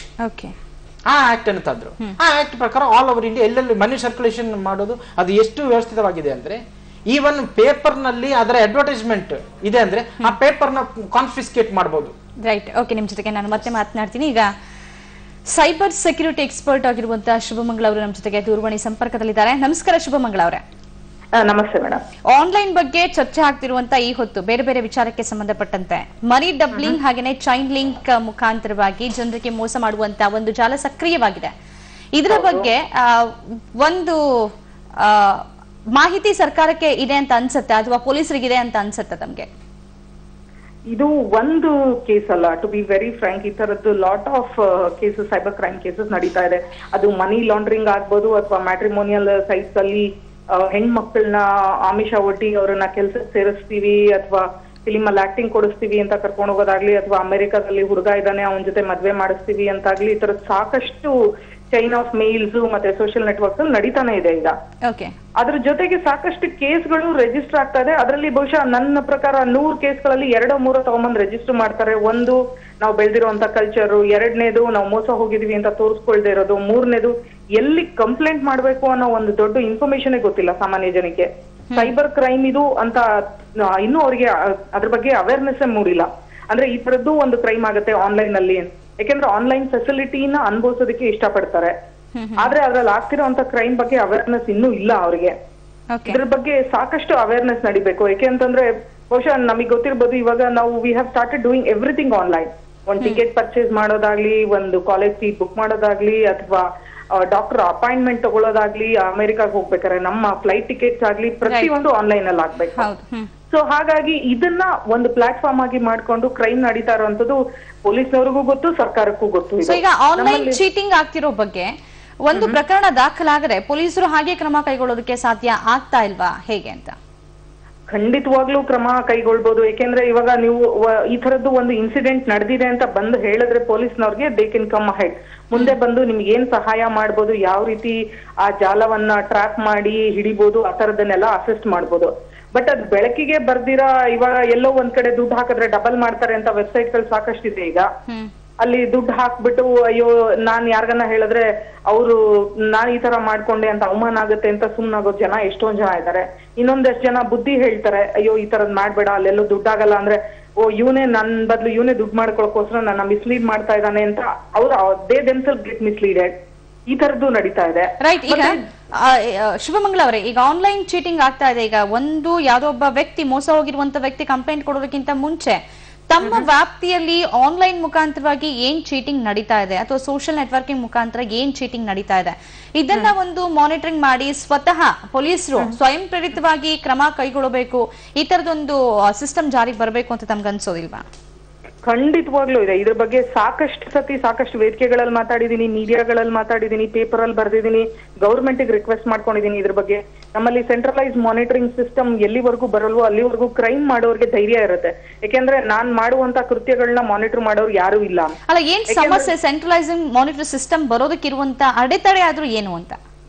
ಆ ಆಕ್ಟ್ ಅನ್ನು ತಂದ್ರು. ಆ ಆಕ್ಟ್ ಪ್ರಕಾರ ಆಲ್ ಓವರ್ ಇಂಡಿಯಾ ಎಲ್ಲೆಲ್ಲಿ ಮನಿ ಸರ್ಕ್ಯುಲೇಷನ್ ಮಾಡೋದು ಅದು ಎಷ್ಟು ವ್ಯವಸ್ಥಿತವಾಗಿದೆ ಅಂದ್ರೆ, ಈವನ್ ಪೇಪರ್ ನಲ್ಲಿ ಅದರ ಅಡ್ವರ್ಟೈಸ್ಮೆಂಟ್ ಇದೆ ಅಂದ್ರೆ ಆ ಪೇಪರ್ ನ ಕಾನ್ಫಿಸ್ಕೇಟ್ ಮಾಡಬಹುದು. ರೈಟ್. ಓಕೆ, ನಿಮ್ ಜೊತೆಗೆ ನಾನು ಮತ್ತೆ ಮಾತನಾಡ್ತೀನಿ. ಈಗ ಸೈಬರ್ ಸೆಕ್ಯೂರಿಟಿ ಎಕ್ಸ್ಪರ್ಟ್ ಆಗಿರುವಂತಹ ಶುಭಮಂಗಳ ಅವರು ನಮ್ಮ ಜೊತೆಗೆ ದೂರವಾಣಿ ಸಂಪರ್ಕದಲ್ಲಿದ್ದಾರೆ. ನಮಸ್ಕಾರ ಶುಭಮಂಗಳ ಅವರೇ. ನಮಸ್ತೆ ಮೇಡಮ್. ಆನ್ಲೈನ್ ಬಗ್ಗೆ ಚರ್ಚೆ ಆಗ್ತಿರುವಂತ ಈ ಹೊತ್ತು ಬೇರೆ ಬೇರೆ ವಿಚಾರಕ್ಕೆ ಸಂಬಂಧಪಟ್ಟಂತೆ ಮನಿ ಡಬ್ಲಿಂಗ್ ಹಾಗೇನೆ ಚೈನ್ ಲಿಂಕ್ ಮುಖಾಂತರವಾಗಿ ಜನರಿಗೆ ಮೋಸ ಮಾಡುವಂತ ಒಂದು ಜಾಲ ಸಕ್ರಿಯವಾಗಿದೆ. ಇದರ ಬಗ್ಗೆ ಒಂದು ಮಾಹಿತಿ ಸರ್ಕಾರಕ್ಕೆ ಇದೆ ಅಂತ ಅನ್ಸುತ್ತೆ ಅಥವಾ ಪೊಲೀಸರಿಗಿದೆ ಅಂತ ಅನ್ಸುತ್ತೆ ತಮ್ಗೆ? ಇದು ಒಂದು ಕೇಸ್ ಅಲ್ಲ, ಟು ಬಿ ವೆರಿ ಫ್ರಾಂಕ್. ಈ ತರದ್ದು lot of cases, cyber crime cases ನಡೀತಾ ಇದೆ. ಅದು ಮನಿ ಲಾಂಡ್ರಿಂಗ್ ಆಗ್ಬೋದು ಅಥವಾ ಮ್ಯಾಟ್ರಿಮೋನಿಯಲ್ ಸೈಟ್ಸ್ ಅಲ್ಲಿ ಹೆಣ್ಮಕ್ಳನ್ನ ಆಮಿಷ ಒಡ್ಡಿ ಅವ್ರನ್ನ ಕೆಲ್ಸಕ್ಕೆ ಸೇರಿಸ್ತೀವಿ ಅಥವಾ ಫಿಲಿಮ್ ಅಲ್ಲಿ ಆಕ್ಟಿಂಗ್ ಕೊಡಿಸ್ತೀವಿ ಅಂತ ಕರ್ಕೊಂಡು ಹೋಗೋದಾಗ್ಲಿ, ಅಥವಾ ಅಮೆರಿಕಾದಲ್ಲಿ ಹುಡುಗ ಇದ್ದಾನೆ ಅವನ ಜೊತೆ ಮದ್ವೆ ಮಾಡಿಸ್ತೀವಿ ಅಂತಾಗ್ಲಿ, ಈ ತರದ್ ಸಾಕಷ್ಟು ಚೈನ್ ಆಫ್ ಮೇಲ್ಸ್ ಮತ್ತೆ ಸೋಷಿಯಲ್ ನೆಟ್ವರ್ಕ್ಸ್ ಅಲ್ಲಿ ನಡೀತಾನೆ ಇದೆ ಈಗ. ಅದ್ರ ಜೊತೆಗೆ ಸಾಕಷ್ಟು ಕೇಸ್ಗಳು ರಿಜಿಸ್ಟರ್ ಆಗ್ತಾ ಇದೆ. ಅದರಲ್ಲಿ ಬಹುಶಃ ನನ್ನ ಪ್ರಕಾರ 100 ಕೇಸ್ಗಳಲ್ಲಿ 2-3 ತಗೊಂಬಂದ್ ರಿಜಿಸ್ಟರ್ ಮಾಡ್ತಾರೆ. ಒಂದು, ನಾವು ಬೆಳೆದಿರುವಂತ ಕಲ್ಚರ್; ಎರಡನೇದು, ನಾವು ಮೋಸ ಹೋಗಿದೀವಿ ಅಂತ ತೋರಿಸ್ಕೊಳ್ದೆ ಇರೋದು; ಮೂರನೇದು, ಎಲ್ಲಿ ಕಂಪ್ಲೇಂಟ್ ಮಾಡ್ಬೇಕು ಅನ್ನೋ ಒಂದು ದೊಡ್ಡ ಇನ್ಫಾರ್ಮೇಶನ್ ಗೊತ್ತಿಲ್ಲ ಸಾಮಾನ್ಯ ಜನಕ್ಕೆ. ಸೈಬರ್ ಕ್ರೈಮ್ ಇದು ಅಂತ ಇನ್ನೂ ಅವ್ರಿಗೆ ಅದ್ರ ಬಗ್ಗೆ ಅವೇರ್ನೆಸ್ ಮೂಡಿಲ್ಲ. ಅಂದ್ರೆ ಈ ತರದ್ದು ಒಂದು ಕ್ರೈಮ್ ಆಗುತ್ತೆ ಆನ್ಲೈನ್ ಅಲ್ಲಿ, ಯಾಕೆಂದ್ರೆ ಆನ್ಲೈನ್ ಫೆಸಿಲಿಟಿನ ಅನುಭವಿಸೋದಕ್ಕೆ ಇಷ್ಟಪಡ್ತಾರೆ. ಆದ್ರೆ ಅದ್ರಲ್ಲಿ ಆಗ್ತಿರೋಂತ ಕ್ರೈಮ್ ಬಗ್ಗೆ ಅವೇರ್ನೆಸ್ ಇನ್ನೂ ಇಲ್ಲ ಅವ್ರಿಗೆ. ಇದ್ರ ಬಗ್ಗೆ ಸಾಕಷ್ಟು ಅವೇರ್ನೆಸ್ ನಡಿಬೇಕು. ಯಾಕೆ ಅಂತಂದ್ರೆ ಬಹುಶಃ ನಮಗೆ ಗೊತ್ತಿರ್ಬೋದು, ಇವಾಗ ನಾವು we have started doing everything online. ಒಂದ್ ಟಿಕೆಟ್ ಪರ್ಚೇಸ್ ಮಾಡೋದಾಗ್ಲಿ, ಒಂದು ಕಾಲೇಜ್ ಸೀಟ್ ಬುಕ್ ಮಾಡೋದಾಗ್ಲಿ, ಅಥವಾ ಡಾಕ್ಟರ್ ಅಪಾಯಿಂಟ್ಮೆಂಟ್ ತಗೊಳ್ಳೋದಾಗ್ಲಿ, ಅಮೆರಿಕಾಗ್ ಹೋಗ್ಬೇಕಾದ್ರೆ ನಮ್ಮ ಫ್ಲೈಟ್ ಟಿಕೆಟ್ಸ್ ಆಗ್ಲಿ ಪ್ರತಿಯೊಂದು ಆನ್ಲೈನ್ ಅಲ್ಲಿ ಆಗ್ಬೇಕು. ಸೊ ಹಾಗಾಗಿ ಇದನ್ನ ಒಂದು ಪ್ಲಾಟ್ಫಾರ್ಮ್ ಆಗಿ ಮಾಡ್ಕೊಂಡು ಕ್ರೈಮ್ ನಡೀತಾ ಇರುವಂತದ್ದು ಪೊಲೀಸ್ನವ್ರಿಗೂ ಗೊತ್ತು, ಸರ್ಕಾರಕ್ಕೂ ಗೊತ್ತು. ಈಗ ಆನ್ಲೈನ್ ಚೀಟಿಂಗ್ ಆಗ್ತಿರೋ ಬಗ್ಗೆ ಒಂದು ಪ್ರಕರಣ ದಾಖಲಾದರೆ ಪೊಲೀಸರು ಹಾಗೆ ಕ್ರಮ ಕೈಗೊಳ್ಳೋದಕ್ಕೆ ಸಾಧ್ಯ ಆಗ್ತಾ ಇಲ್ವಾ, ಹೇಗೆ ಅಂತ? ಖಂಡಿತವಾಗ್ಲೂ ಕ್ರಮ ಕೈಗೊಳ್ಬಹುದು. ಯಾಕೆಂದ್ರೆ ಇವಾಗ ನೀವು ಈ ತರದ್ದು ಒಂದು ಇನ್ಸಿಡೆಂಟ್ ನಡೆದಿದೆ ಅಂತ ಬಂದು ಹೇಳಿದ್ರೆ ಪೊಲೀಸ್ನವ್ರಿಗೆ ದೇ ಕ್ಯಾನ್ ಕಮ್ ಅಹೆಡ್, ಮುಂದೆ ಬಂದು ನಿಮ್ಗೆ ಏನ್ ಸಹಾಯ ಮಾಡ್ಬೋದು, ಯಾವ ರೀತಿ ಆ ಜಾಲವನ್ನ ಟ್ರ್ಯಾಪ್ ಮಾಡಿ ಹಿಡಿಬಹುದು, ಆ ತರದನ್ನೆಲ್ಲ ಅಸಿಸ್ಟ್ ಮಾಡ್ಬೋದು. ಬಟ್ ಅದ್ ಬೆಳಕಿಗೆ ಬರ್ದಿರಾ ಇವಾಗ ಎಲ್ಲೋ ಒಂದ್ ಕಡೆ ದುಡ್ಡು ಹಾಕಿದ್ರೆ ಡಬಲ್ ಮಾಡ್ತಾರೆ ಅಂತ ವೆಬ್ಸೈಟ್ ಗಳು ಸಾಕಷ್ಟಿದೆ. ಈಗ ಅಲ್ಲಿ ದುಡ್ಡು ಹಾಕ್ಬಿಟ್ಟು ಅಯ್ಯೋ ನಾನ್ ಯಾರಿಗನ್ನ ಹೇಳಿದ್ರೆ ಅವರು ನಾನ್ ಈ ತರ ಮಾಡ್ಕೊಂಡೆ ಅಂತ ಅವಮಾನ ಆಗುತ್ತೆ ಅಂತ ಸುಮ್ನಾಗೋ ಜನ ಎಷ್ಟೊಂದ್ ಜನ ಇದ್ದಾರೆ. ಇನ್ನೊಂದಷ್ಟು ಜನ ಬುದ್ಧಿ ಹೇಳ್ತಾರೆ, ಅಯ್ಯೋ ಈ ತರದ್ ಮಾಡ್ಬೇಡ, ಅಲ್ಲೆಲ್ಲೋ ದುಡ್ಡಾಗಲ್ಲ ಅಂದ್ರೆ ಓ ಇವನೇ ನನ್ ಬದ್ಲು ಇವನೇ ದುಡ್ಡು ಮಾಡ್ಕೊಳಕೋಸ್ಕರ ನನ್ನ ಮಿಸ್ಲೀಡ್ ಮಾಡ್ತಾ ಇದ್ದಾನೆ ಅಂತ ಅವ್ರು ದೇ ದೆಮ್ಸೆಲ್ಫ್ ಗೆಟ್ ಮಿಸ್ಲೀಡೆಡ್. ಈ ತರದ್ದು ನಡೀತಾ ಇದೆ. ರೈಟ್. ಈಗ ಶುಭಮಂಗಳ ಅವರೇ, ಈಗ ಆನ್ಲೈನ್ ಚೀಟಿಂಗ್ ಆಗ್ತಾ ಇದೆ. ಈಗ ಒಂದು ಯಾವ್ದೋ ಒಬ್ಬ ವ್ಯಕ್ತಿ, ಮೋಸ ಹೋಗಿರುವಂತ ವ್ಯಕ್ತಿ ಕಂಪ್ಲೇಂಟ್ ಕೊಡೋದಕ್ಕಿಂತ ಮುಂಚೆ ತಮ್ಮ ವ್ಯಾಪ್ತಿಯಲ್ಲಿ ಆನ್ಲೈನ್ ಮುಖಾಂತರವಾಗಿ ಏನ್ ಚೀಟಿಂಗ್ ನಡೀತಾ ಇದೆ ಅಥವಾ ಸೋಷಿಯಲ್ ನೆಟ್ವರ್ಕಿಂಗ್ ಮುಖಾಂತರ ಏನ್ ಚೀಟಿಂಗ್ ನಡೀತಾ ಇದೆ, ಇದನ್ನ ಒಂದು ಮಾನಿಟರಿಂಗ್ ಮಾಡಿ ಸ್ವತಃ ಪೊಲೀಸರು ಸ್ವಯಂ ಪ್ರೇರಿತವಾಗಿ ಕ್ರಮ ಕೈಗೊಳ್ಳಬೇಕು, ಈ ತರದೊಂದು ಸಿಸ್ಟಮ್ ಜಾರಿಗೆ ಬರಬೇಕು ಅಂತ ತಮ್ಗೆ ಅನ್ಸೋದಿಲ್ವಾ? ಖಂಡಿತವಾಗ್ಲೂ ಇದೆ. ಇದ್ರ ಬಗ್ಗೆ ಸಾಕಷ್ಟು ಸತಿ ಸಾಕಷ್ಟು ವೇದಿಕೆಗಳಲ್ಲಿ ಮಾತಾಡಿದೀನಿ, ಮೀಡಿಯಾಗಳಲ್ಲಿ ಮಾತಾಡಿದೀನಿ, ಪೇಪರ್ ಅಲ್ಲಿ ಬರ್ದಿದ್ದೀನಿ, ಗೌರ್ಮೆಂಟ್ ರಿಕ್ವೆಸ್ಟ್ ಮಾಡ್ಕೊಂಡಿದೀನಿ. ಇದ್ರ ಬಗ್ಗೆ ನಮ್ಮಲ್ಲಿ ಸೆಂಟ್ರಲೈಸ್ ಮಾನಿಟರಿಂಗ್ ಸಿಸ್ಟಮ್ ಎಲ್ಲಿವರೆಗೂ ಬರಲ್ವೋ ಅಲ್ಲಿವರೆಗೂ ಕ್ರೈಮ್ ಮಾಡೋರ್ಗೆ ಧೈರ್ಯ ಇರುತ್ತೆ. ಯಾಕೆಂದ್ರೆ ನಾನ್ ಮಾಡುವಂತ ಕೃತ್ಯಗಳನ್ನ ಮಾನಿಟರ್ ಮಾಡೋರು ಯಾರು ಇಲ್ಲ. ಅಲ್ಲ, ಏನ್ ಸಮಸ್ಯೆ ಸೆಂಟ್ರಲೈಸಿಂಗ್ ಮಾನಿಟರ್ ಸಿಸ್ಟಮ್ ಬರೋದಕ್ಕಿರುವಂತ ಅಡೆತಡೆ ಆದ್ರೂ ಏನು ಅಂತ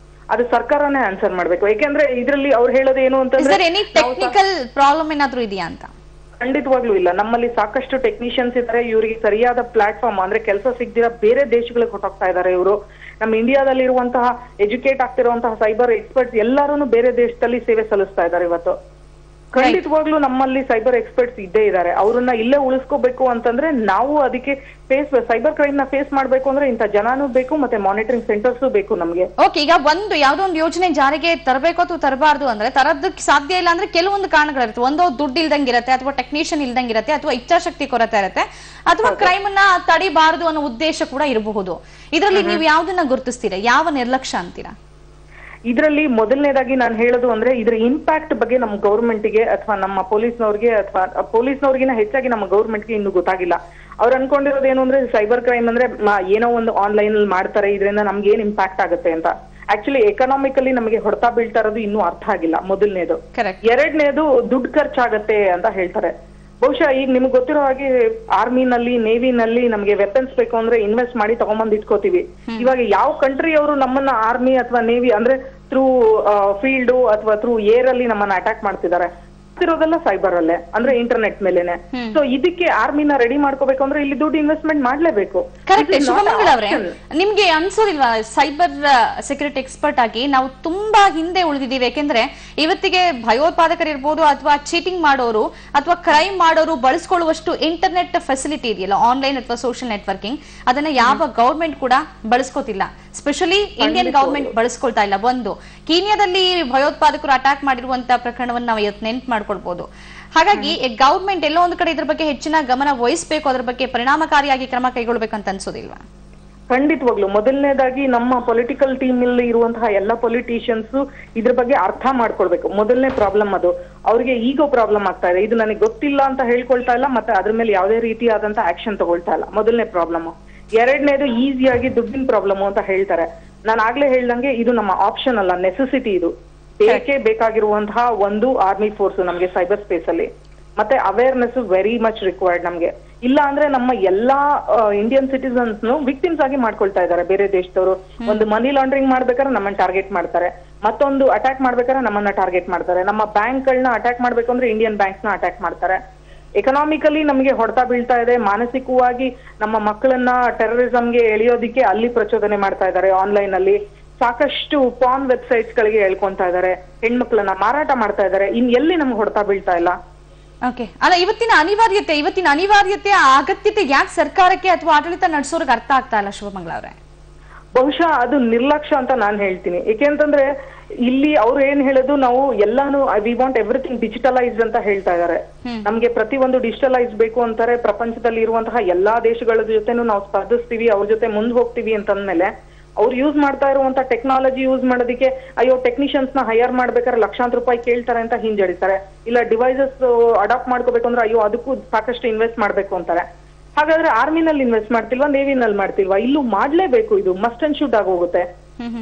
ಅದು ಸರ್ಕಾರನೇ ಆನ್ಸರ್ ಮಾಡ್ಬೇಕು. ಯಾಕೆಂದ್ರೆ ಇದ್ರಲ್ಲಿ ಅವ್ರು ಹೇಳೋದು ಏನು ಅಂತಂದ್ರೆ ಟೆಕ್ನಿಕಲ್ ಪ್ರಾಬ್ಲಮ್ ಏನಾದ್ರೂ ಇದೆಯಾ ಅಂತ? ಖಂಡಿತವಾಗ್ಲೂ ಇಲ್ಲ. ನಮ್ಮಲ್ಲಿ ಸಾಕಷ್ಟು ಟೆಕ್ನಿಷಿಯನ್ಸ್ ಇದ್ದಾರೆ. ಇವರಿಗೆ ಸರಿಯಾದ ಪ್ಲಾಟ್ಫಾರ್ಮ್ ಅಂದ್ರೆ ಕೆಲಸ ಸಿಗದಿರ ಬೇರೆ ದೇಶಗಳಿಗೆ ಹೊಟ್ಟೋಗ್ತಾ ಇದ್ದಾರೆ ಇವರು. ನಮ್ಮ ಇಂಡಿಯಾದಲ್ಲಿ ಇರುವಂತಹ ಎಜುಕೇಟ್ ಆಗ್ತಿರುವಂತಹ ಸೈಬರ್ ಎಕ್ಸ್ಪರ್ಟ್ಸ್ ಎಲ್ಲರೂ ಬೇರೆ ದೇಶದಲ್ಲಿ ಸೇವೆ ಸಲ್ಲಿಸ್ತಾ ಇದ್ದಾರೆ ಇವತ್ತು. ಖಂಡಿತವಾಗ್ಲೂ ನಮ್ಮಲ್ಲಿ ಸೈಬರ್ ಎಕ್ಸ್ಪರ್ಟ್ಸ್ ಇದ್ದೇ ಇದ್ದಾರೆ. ಅವ್ರನ್ನ ಇಲ್ಲೇ ಉಳಿಸ್ಕೋಬೇಕು ಅಂತಂದ್ರೆ ನಾವು ಅದಕ್ಕೆ ಸೈಬರ್ ಕ್ರೈಮ್ ನ ಫೇಸ್ ಮಾಡ್ಬೇಕು ಅಂದ್ರೆ ಇಂಥ ಜನಾನು ಬೇಕು, ಮತ್ತೆ ಮಾನಿಟರಿಂಗ್ ಸೆಂಟರ್ಸ್ ಬೇಕು ನಮ್ಗೆ. ಓಕೆ, ಈಗ ಯಾವ್ದೋ ಒಂದು ಯೋಜನೆ ಜಾರಿಗೆ ತರಬೇಕು ಅಥವಾ ತರಬಾರ್ದು ಅಂದ್ರೆ ತರದಕ್ಕೆ ಸಾಧ್ಯ ಇಲ್ಲ ಅಂದ್ರೆ ಕೆಲವೊಂದು ಕಾರಣಗಳಿರುತ್ತೆ. ಒಂದು ದುಡ್ಡು ಇಲ್ದಂಗಿರತ್ತೆ, ಅಥವಾ ಟೆಕ್ನಿಷಿಯನ್ ಇಲ್ದಂಗಿರತ್ತೆ, ಅಥವಾ ಇಚ್ಛಾಶಕ್ತಿ ಕೊರತೆ ಇರುತ್ತೆ, ಅಥವಾ ಕ್ರೈಮ್ ಅನ್ನ ತಡಿಬಾರದು ಅನ್ನೋ ಉದ್ದೇಶ ಕೂಡ ಇರಬಹುದು. ಇದರಲ್ಲಿ ನೀವು ಯಾವ್ದನ್ನ ಗುರುತಿಸ್ತೀರಾ, ಯಾವ ನಿರ್ಲಕ್ಷ್ಯ ಅಂತೀರಾ? ಇದರಲ್ಲಿ ಮೊದಲನೇದಾಗಿ ನಾನು ಹೇಳೋದು ಅಂದ್ರೆ ಇದ್ರ ಇಂಪ್ಯಾಕ್ಟ್ ಬಗ್ಗೆ ನಮ್ಮ ಗೌರ್ಮೆಂಟ್ಗೆ ಅಥವಾ ನಮ್ಮ ಪೊಲೀಸ್ನವ್ರಿಗೆ ಅಥವಾ ಪೊಲೀಸ್ನವ್ರಿಗಿನ ಹೆಚ್ಚಾಗಿ ನಮ್ಮ ಗೌರ್ಮೆಂಟ್ಗೆ ಇನ್ನೂ ಗೊತ್ತಾಗಿಲ್ಲ. ಅವ್ರು ಅನ್ಕೊಂಡಿರೋದು ಏನು ಅಂದ್ರೆ ಸೈಬರ್ ಕ್ರೈಮ್ ಅಂದ್ರೆ ಏನೋ ಒಂದು ಆನ್ಲೈನ್ ಅಲ್ಲಿ ಮಾಡ್ತಾರೆ, ಇದರಿಂದ ನಮ್ಗೆ ಏನ್ ಇಂಪ್ಯಾಕ್ಟ್ ಆಗುತ್ತೆ ಅಂತ. ಆಕ್ಚುಲಿ ಎಕನಾಮಿಕಲಿ ನಮಗೆ ಹೊಡೆತ ಬೀಳ್ತಾ ಇರೋದು ಇನ್ನೂ ಅರ್ಥ ಆಗಿಲ್ಲ, ಮೊದಲನೇದು. ಎರಡನೇದು ದುಡ್ಡು ಖರ್ಚಾಗತ್ತೆ ಅಂತ ಹೇಳ್ತಾರೆ. ಬಹುಶಃ ಈಗ ನಿಮ್ಗೆ ಗೊತ್ತಿರೋ ಹಾಗೆ ಆರ್ಮಿನಲ್ಲಿ, ನೇವಿನಲ್ಲಿ ನಮಗೆ ವೆಪನ್ಸ್ ಬೇಕು ಅಂದ್ರೆ ಇನ್ವೆಸ್ಟ್ ಮಾಡಿ ತಗೊಂಬಂದ್ ಇಟ್ಕೋತೀವಿ. ಇವಾಗ ಯಾವ ಕಂಟ್ರಿ ಅವರು ನಮ್ಮನ್ನ ಆರ್ಮಿ ಅಥವಾ ನೇವಿ ಅಂದ್ರೆ ಥ್ರೂ ಫೀಲ್ಡ್ ಅಥವಾ ಥ್ರೂ ಏರ್ ಅಲ್ಲಿ ನಮ್ಮನ್ನ ಅಟ್ಯಾಕ್ ಮಾಡ್ತಿದ್ದಾರೆ. ಇರೋದೆಲ್ಲ ಸೈಬರ್ ಅಲ್ಲೇ ಅಂದ್ರೆ ಇಂಟರ್ನೆಟ್ ಮೇಲೆನೆ. ಸೊ ಇದಕ್ಕೆ ಆರ್ಮಿನ ರೆಡಿ ಮಾಡ್ಕೋಬೇಕು ಅಂದ್ರೆ ಇಲ್ಲಿ ದುಡ್ಡು ಇನ್ವೆಸ್ಟ್ಮೆಂಟ್ ಮಾಡ್ಲೇಬೇಕು. ನಿಮ್ಗೆ ಅನ್ಸೋದಿಲ್ವಾ, ಸೈಬರ್ ಸೆಕ್ಯೂರಿಟಿ ಎಕ್ಸ್ಪರ್ಟ್ ಆಗಿ ನಾವು ತುಂಬಾ ಹಿಂದೆ ಉಳಿದಿದ್ದೀವಿ? ಯಾಕೆಂದ್ರೆ ಇವತ್ತಿಗೆ ಭಯೋತ್ಪಾದಕರಿರ್ಬೋದು ಅಥವಾ ಚೀಟಿಂಗ್ ಮಾಡೋರು ಅಥವಾ ಕ್ರೈಮ್ ಮಾಡೋರು ಬಳಸ್ಕೊಳ್ಳುವಷ್ಟು ಇಂಟರ್ನೆಟ್ ಫೆಸಿಲಿಟಿ ಇದೆಯಲ್ಲ, ಆನ್ಲೈನ್ ಅಥವಾ ಸೋಷಿಯಲ್ ನೆಟ್ವರ್ಕಿಂಗ್, ಅದನ್ನ ಯಾವ ಗವರ್ಮೆಂಟ್ ಕೂಡ ಬಳಸ್ಕೋತಿಲ್ಲ. ಸ್ಪೆಷಲಿ ಇಂಡಿಯನ್ ಗವರ್ಮೆಂಟ್ ಬಳಸ್ಕೊಳ್ತಾ ಇಲ್ಲ. ಒಂದು ಕೀನ್ಯಾದಲ್ಲಿ ಭಯೋತ್ಪಾದಕರು ಅಟ್ಯಾಕ್ ಮಾಡಿರುವಂತ ಪ್ರಕರಣವನ್ನು ನಾವು ಇವತ್ತು ನೆನ್ಪು ಮಾಡ್ಕೊಳ್ಬಹುದು. ಹಾಗಾಗಿ ಗವರ್ಮೆಂಟ್ ಎಲ್ಲೋ ಒಂದು ಕಡೆ ಇದ್ರ ಬಗ್ಗೆ ಹೆಚ್ಚಿನ ಗಮನ ವಹಿಸಬೇಕು, ಅದರ ಬಗ್ಗೆ ಪರಿಣಾಮಕಾರಿಯಾಗಿ ಕ್ರಮ ಕೈಗೊಳ್ಬೇಕಂತ ಅನ್ಸೋದಿಲ್ವಾ? ಖಂಡಿತವಾಗ್ಲು ಮೊದಲನೇದಾಗಿ ನಮ್ಮ ಪೊಲಿಟಿಕಲ್ ಟೀಮ್ ಅಲ್ಲಿ ಇರುವಂತಹ ಎಲ್ಲ ಪೊಲಿಟಿಷಿಯನ್ಸ್ ಇದ್ರ ಬಗ್ಗೆ ಅರ್ಥ ಮಾಡ್ಕೊಳ್ಬೇಕು. ಮೊದಲನೇ ಪ್ರಾಬ್ಲಮ್ ಅದು. ಅವ್ರಿಗೆ ಈಗೋ ಪ್ರಾಬ್ಲಮ್ ಆಗ್ತಾ ಇದೆ, ಇದು ನನಗೆ ಗೊತ್ತಿಲ್ಲ ಅಂತ ಹೇಳ್ಕೊಳ್ತಾ ಇಲ್ಲ, ಮತ್ತೆ ಅದ್ರ ಮೇಲೆ ಯಾವುದೇ ರೀತಿಯಾದಂತ ಆಕ್ಷನ್ ತಗೊಳ್ತಾ ಇಲ್ಲ. ಮೊದಲನೇ ಪ್ರಾಬ್ಲಮ್. ಎರಡನೇದು ಈಸಿಯಾಗಿ ದುಡ್ಡಿನ ಪ್ರಾಬ್ಲಮ್ ಅಂತ ಹೇಳ್ತಾರೆ. ನಾನು ಆಗ್ಲೇ ಹೇಳ್ದಂಗೆ ಇದು ನಮ್ಮ ಆಪ್ಷನ್ ಅಲ್ಲ, ನೆಸೆಸಿಟಿ. ಇದು ಬೇಕೇ ಬೇಕಾಗಿರುವಂತಹ ಒಂದು ಆರ್ಮಿ ಫೋರ್ಸ್ ನಮ್ಗೆ ಸೈಬರ್ ಸ್ಪೇಸ್ ಅಲ್ಲಿ. ಮತ್ತೆ ಅವೇರ್ನೆಸ್ ವೆರಿ ಮಚ್ ರಿಕ್ವೈರ್ಡ್ ನಮ್ಗೆ. ಇಲ್ಲ ಅಂದ್ರೆ ನಮ್ಮ ಎಲ್ಲಾ ಇಂಡಿಯನ್ ಸಿಟಿಸನ್ಸ್ ವಿಕ್ಟಿಮ್ಸ್ ಆಗಿ ಮಾಡ್ಕೊಳ್ತಾ ಇದ್ದಾರೆ ಬೇರೆ ದೇಶದವರು. ಒಂದು ಮನಿ ಲಾಂಡ್ರಿಂಗ್ ಮಾಡ್ಬೇಕಾದ್ರೆ ನಮ್ಮನ್ನ ಟಾರ್ಗೆಟ್ ಮಾಡ್ತಾರೆ, ಮತ್ತೊಂದು ಅಟ್ಯಾಕ್ ಮಾಡ್ಬೇಕಾದ್ರೆ ನಮ್ಮನ್ನ ಟಾರ್ಗೆಟ್ ಮಾಡ್ತಾರೆ, ನಮ್ಮ ಬ್ಯಾಂಕ್ ಗಳನ್ನ ಅಟ್ಯಾಕ್ ಮಾಡ್ಬೇಕು ಅಂದ್ರೆ ಇಂಡಿಯನ್ ಬ್ಯಾಂಕ್ಸ್ ನ ಅಟ್ಯಾಕ್ ಮಾಡ್ತಾರೆ. ಎಕನಾಮಿಕಲಿ ನಮಗೆ ಹೊಡೆತ ಬೀಳ್ತಾ ಇದೆ. ಮಾನಸಿಕವಾಗಿ ನಮ್ಮ ಮಕ್ಕಳನ್ನ ಟೆರರಿಸಂಗೆ ಎಳೆಯೋದಿಕ್ಕೆ ಅಲ್ಲಿ ಪ್ರಚೋದನೆ ಮಾಡ್ತಾ ಇದ್ದಾರೆ ಆನ್ಲೈನ್ ಅಲ್ಲಿ. ಸಾಕಷ್ಟು ಪಾನ್ ವೆಬ್ಸೈಟ್ಸ್ ಗಳಿಗೆ ಹೇಳ್ಕೊಂತಾ ಇದಾರೆ, ಹೆಣ್ಮಕ್ಳನ್ನ ಮಾರಾಟ ಮಾಡ್ತಾ ಇದಾರೆ. ಇನ್ ಎಲ್ಲಿ ನಮ್ಗೆ ಹೊಡೆತ ಬೀಳ್ತಾ ಇಲ್ಲ? ಓಕೆ, ಅಲ್ಲ ಇವತ್ತಿನ ಅನಿವಾರ್ಯತೆ ಅಗತ್ಯತೆ ಯಾಕೆ ಸರ್ಕಾರಕ್ಕೆ ಅಥವಾ ಆಡಳಿತ ನಡೆಸೋರ್ಗೆ ಅರ್ಥ ಆಗ್ತಾ ಇಲ್ಲ ಶುಭಮಂಗಳ ಅವರೇ? ಬಹುಶಃ ಅದು ನಿರ್ಲಕ್ಷ್ಯ ಅಂತ ನಾನು ಹೇಳ್ತೀನಿ. ಏಕೆಂತಂದ್ರೆ ಇಲ್ಲಿ ಅವ್ರು ಏನ್ ಹೇಳೋದು, ನಾವು ಎಲ್ಲಾನು ವಿ ವಾಂಟ್ ಎವ್ರಿಥಿಂಗ್ ಡಿಜಿಟಲೈಸ್ಡ್ ಅಂತ ಹೇಳ್ತಾ ಇದಾರೆ. ನಮ್ಗೆ ಪ್ರತಿಯೊಂದು ಡಿಜಿಟಲೈಸ್ ಬೇಕು ಅಂತಾರೆ. ಪ್ರಪಂಚದಲ್ಲಿ ಇರುವಂತಹ ಎಲ್ಲಾ ದೇಶಗಳ ಜೊತೆನೂ ನಾವು ಸ್ಪರ್ಧಿಸ್ತೀವಿ, ಅವ್ರ ಜೊತೆ ಮುಂದೆ ಹೋಗ್ತೀವಿ ಅಂತಂದ್ಮೇಲೆ ಅವ್ರು ಯೂಸ್ ಮಾಡ್ತಾ ಇರುವಂತ ಟೆಕ್ನಾಲಜಿ ಯೂಸ್ ಮಾಡೋದಕ್ಕೆ ಅಯ್ಯೋ ಟೆಕ್ನಿಷಿಯನ್ಸ್ ನ ಹೈಯರ್ ಮಾಡ್ಬೇಕಾದ್ರೆ ಲಕ್ಷಾಂತರ ರೂಪಾಯಿ ಕೇಳ್ತಾರೆ ಅಂತ ಹಿಂಜಡಿತಾರೆ. ಇಲ್ಲ ಡಿವೈಸಸ್ ಅಡಾಪ್ಟ್ ಮಾಡ್ಕೋಬೇಕು ಅಂದ್ರೆ ಅಯ್ಯೋ ಅದಕ್ಕೂ ಸಾಕಷ್ಟು ಇನ್ವೆಸ್ಟ್ ಮಾಡ್ಬೇಕು ಅಂತಾರೆ. ಹಾಗಾದ್ರೆ ಆರ್ಮಿನಲ್ಲಿ ಇನ್ವೆಸ್ಟ್ ಮಾಡ್ತಿಲ್ವಾ, ನೇವಿನಲ್ಲಿ ಮಾಡ್ತಿಲ್ವಾ? ಇಲ್ಲೂ ಮಾಡ್ಲೇಬೇಕು. ಇದು ಮಸ್ಟ್ ಅಂಡ್ ಶುಡ್ ಆಗೋಗುತ್ತೆ.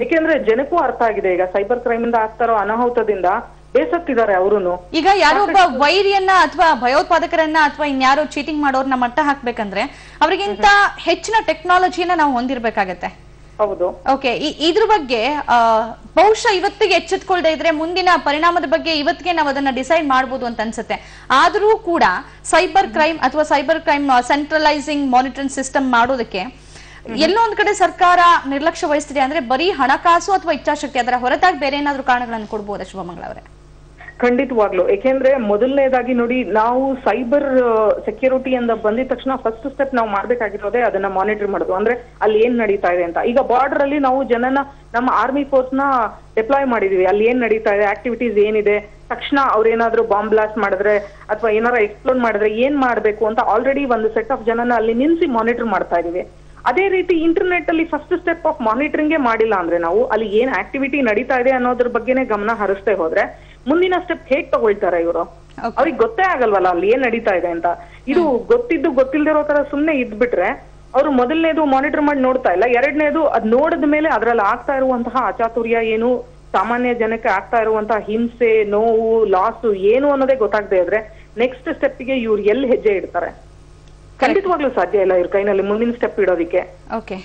ಯಾಕೆಂದ್ರೆ ಜನಕ್ಕೂ ಅರ್ಥ ಆಗಿದೆ ಈಗ ಸೈಬರ್ ಕ್ರೈಮ್ ಇಂದ ಆಗ್ತಾರೋ ಅನಾಹುತದಿಂದ ಬೇಸತ್ತಿದ್ದಾರೆ ಅವರುನು. ಈಗ ಯಾರೋ ಒಬ್ಬ ವೈರಿಯನ್ನ ಅಥವಾ ಭಯೋತ್ಪಾದಕರನ್ನ ಅಥವಾ ಇನ್ಯಾರೋ ಚೀಟಿಂಗ್ ಮಾಡೋರ್ನ ಮಟ್ಟ ಹಾಕ್ಬೇಕಂದ್ರೆ ಅವರಿಗಿಂತ ಹೆಚ್ಚಿನ ಟೆಕ್ನಾಲಜಿಯನ್ನ ನಾವು ಹೊಂದಿರ್ಬೇಕಾಗತ್ತೆ. ಹೌದು. ಓಕೆ, ಇದ್ರ ಬಗ್ಗೆ ಬಹುಶಃ ಇವತ್ತಿಗೆ ಎಚ್ಚೆತ್ಕೊಳ್ದೇ ಇದ್ರೆ ಮುಂದಿನ ಪರಿಣಾಮದ ಬಗ್ಗೆ ಇವತ್ತಿಗೆ ನಾವು ಅದನ್ನ ಡಿಸೈಡ್ ಮಾಡಬಹುದು ಅಂತ ಅನ್ಸುತ್ತೆ. ಆದ್ರೂ ಕೂಡ ಸೈಬರ್ ಕ್ರೈಮ್ ಅಥವಾ cyber crime centralising monitoring system ಮಾಡೋದಕ್ಕೆ ಎಲ್ಲೋ ಒಂದ್ ಕಡೆ ಸರ್ಕಾರ ನಿರ್ಲಕ್ಷ್ಯ ವಹಿಸ್ತಿದೆ. ಅಂದ್ರೆ ಬರೀ ಹಣಕಾಸು ಅಥವಾ ಇಚ್ಛಾಶಕ್ತಿ, ಅದರ ಹೊರತಾಗಿ ಬೇರೆ ಏನಾದ್ರೂ ಕಾರಣಗಳನ್ನು ಕೊಡ್ಬೋದಾ ಶುಭಮಂಗಳ ಅವರೇ? ಖಂಡಿತವಾಗ್ಲು. ಯಾಕೆಂದ್ರೆ ಮೊದಲನೇದಾಗಿ ನೋಡಿ, ನಾವು ಸೈಬರ್ ಸೆಕ್ಯೂರಿಟಿ ಅಂತ ಬಂದಿದ ತಕ್ಷಣ ಫಸ್ಟ್ ಸ್ಟೆಪ್ ನಾವು ಮಾಡ್ಬೇಕಾಗಿರೋದೇ ಅದನ್ನ ಮಾನಿಟರ್ ಮಾಡೋದು. ಅಂದ್ರೆ ಅಲ್ಲಿ ಏನ್ ನಡೀತಾ ಇದೆ ಅಂತ. ಈಗ ಬಾರ್ಡರ್ ಅಲ್ಲಿ ನಾವು ಜನನ ನಮ್ಮ ಆರ್ಮಿ ಫೋರ್ಸ್ ನ ಡಿಪ್ಲಾಯ್ ಮಾಡಿದೀವಿ. ಅಲ್ಲಿ ಏನ್ ನಡೀತಾ ಇದೆ, ಆಕ್ಟಿವಿಟೀಸ್ ಏನಿದೆ, ತಕ್ಷಣ ಅವ್ರೇನಾದ್ರೂ ಬಾಂಬ್ ಬ್ಲಾಸ್ಟ್ ಮಾಡಿದ್ರೆ ಅಥವಾ ಏನಾರ ಎಕ್ಸ್ಪ್ಲೋರ್ ಮಾಡಿದ್ರೆ ಏನ್ ಮಾಡ್ಬೇಕು ಅಂತ ಆಲ್ರೆಡಿ ಒಂದು ಸೆಟ್ ಆಫ್ ಜನನ ಅಲ್ಲಿ ನಿಲ್ಸಿ ಮಾನಿಟರ್ ಮಾಡ್ತಾ ಇದೀವಿ. ಅದೇ ರೀತಿ ಇಂಟರ್ನೆಟ್ ಅಲ್ಲಿ ಫಸ್ಟ್ ಸ್ಟೆಪ್ ಆಫ್ ಮಾನಿಟರಿಂಗೇ ಮಾಡಿಲ್ಲ ಅಂದ್ರೆ ನಾವು ಅಲ್ಲಿ ಏನ್ ಆಕ್ಟಿವಿಟಿ ನಡೀತಾ ಇದೆ ಅನ್ನೋದ್ರ ಬಗ್ಗೆನೇ ಗಮನ ಹರಿಸ್ತೇ ಹೋದ್ರೆ ಮುಂದಿನ ಸ್ಟೆಪ್ ಹೇಗ್ ತಗೊಳ್ತಾರೆ ಇವರು? ಅವ್ರಿಗೆ ಗೊತ್ತೇ ಆಗಲ್ವಲ್ಲ ಅಲ್ಲಿ ಏನ್ ನಡೀತಾ ಇದೆ ಅಂತ. ಇದು ಗೊತ್ತಿದ್ದು ಗೊತ್ತಿಲ್ದಿರೋ ತರ ಸುಮ್ನೆ ಇದ್ಬಿಟ್ರೆ ಅವ್ರು ಮೊದಲನೇದು ಮಾನಿಟರ್ ಮಾಡಿ ನೋಡ್ತಾ ಇಲ್ಲ, ಎರಡನೇದು ಅದ್ ನೋಡಿದ ಮೇಲೆ ಅದ್ರಲ್ಲಿ ಆಗ್ತಾ ಇರುವಂತಹ ಅಚಾತುರ್ಯ ಏನು, ಸಾಮಾನ್ಯ ಜನಕ್ಕೆ ಆಗ್ತಾ ಇರುವಂತಹ ಹಿಂಸೆ, ನೋವು, ಲಾಸು ಏನು ಅನ್ನೋದೇ ಗೊತ್ತಾಗದೆ ಇದ್ರೆ ನೆಕ್ಸ್ಟ್ ಸ್ಟೆಪ್ಗೆ ಇವ್ರು ಎಲ್ಲಿ ಹೆಜ್ಜೆ ಇಡ್ತಾರೆ? ಖಂಡಿತವಾಗ್ಲೂ ಸಾಧ್ಯ ಇಲ್ಲ ಇವ್ರ ಕೈನಲ್ಲಿ ಮುಂದಿನ ಸ್ಟೆಪ್ ಇಡೋದಿಕ್ಕೆ. Okay,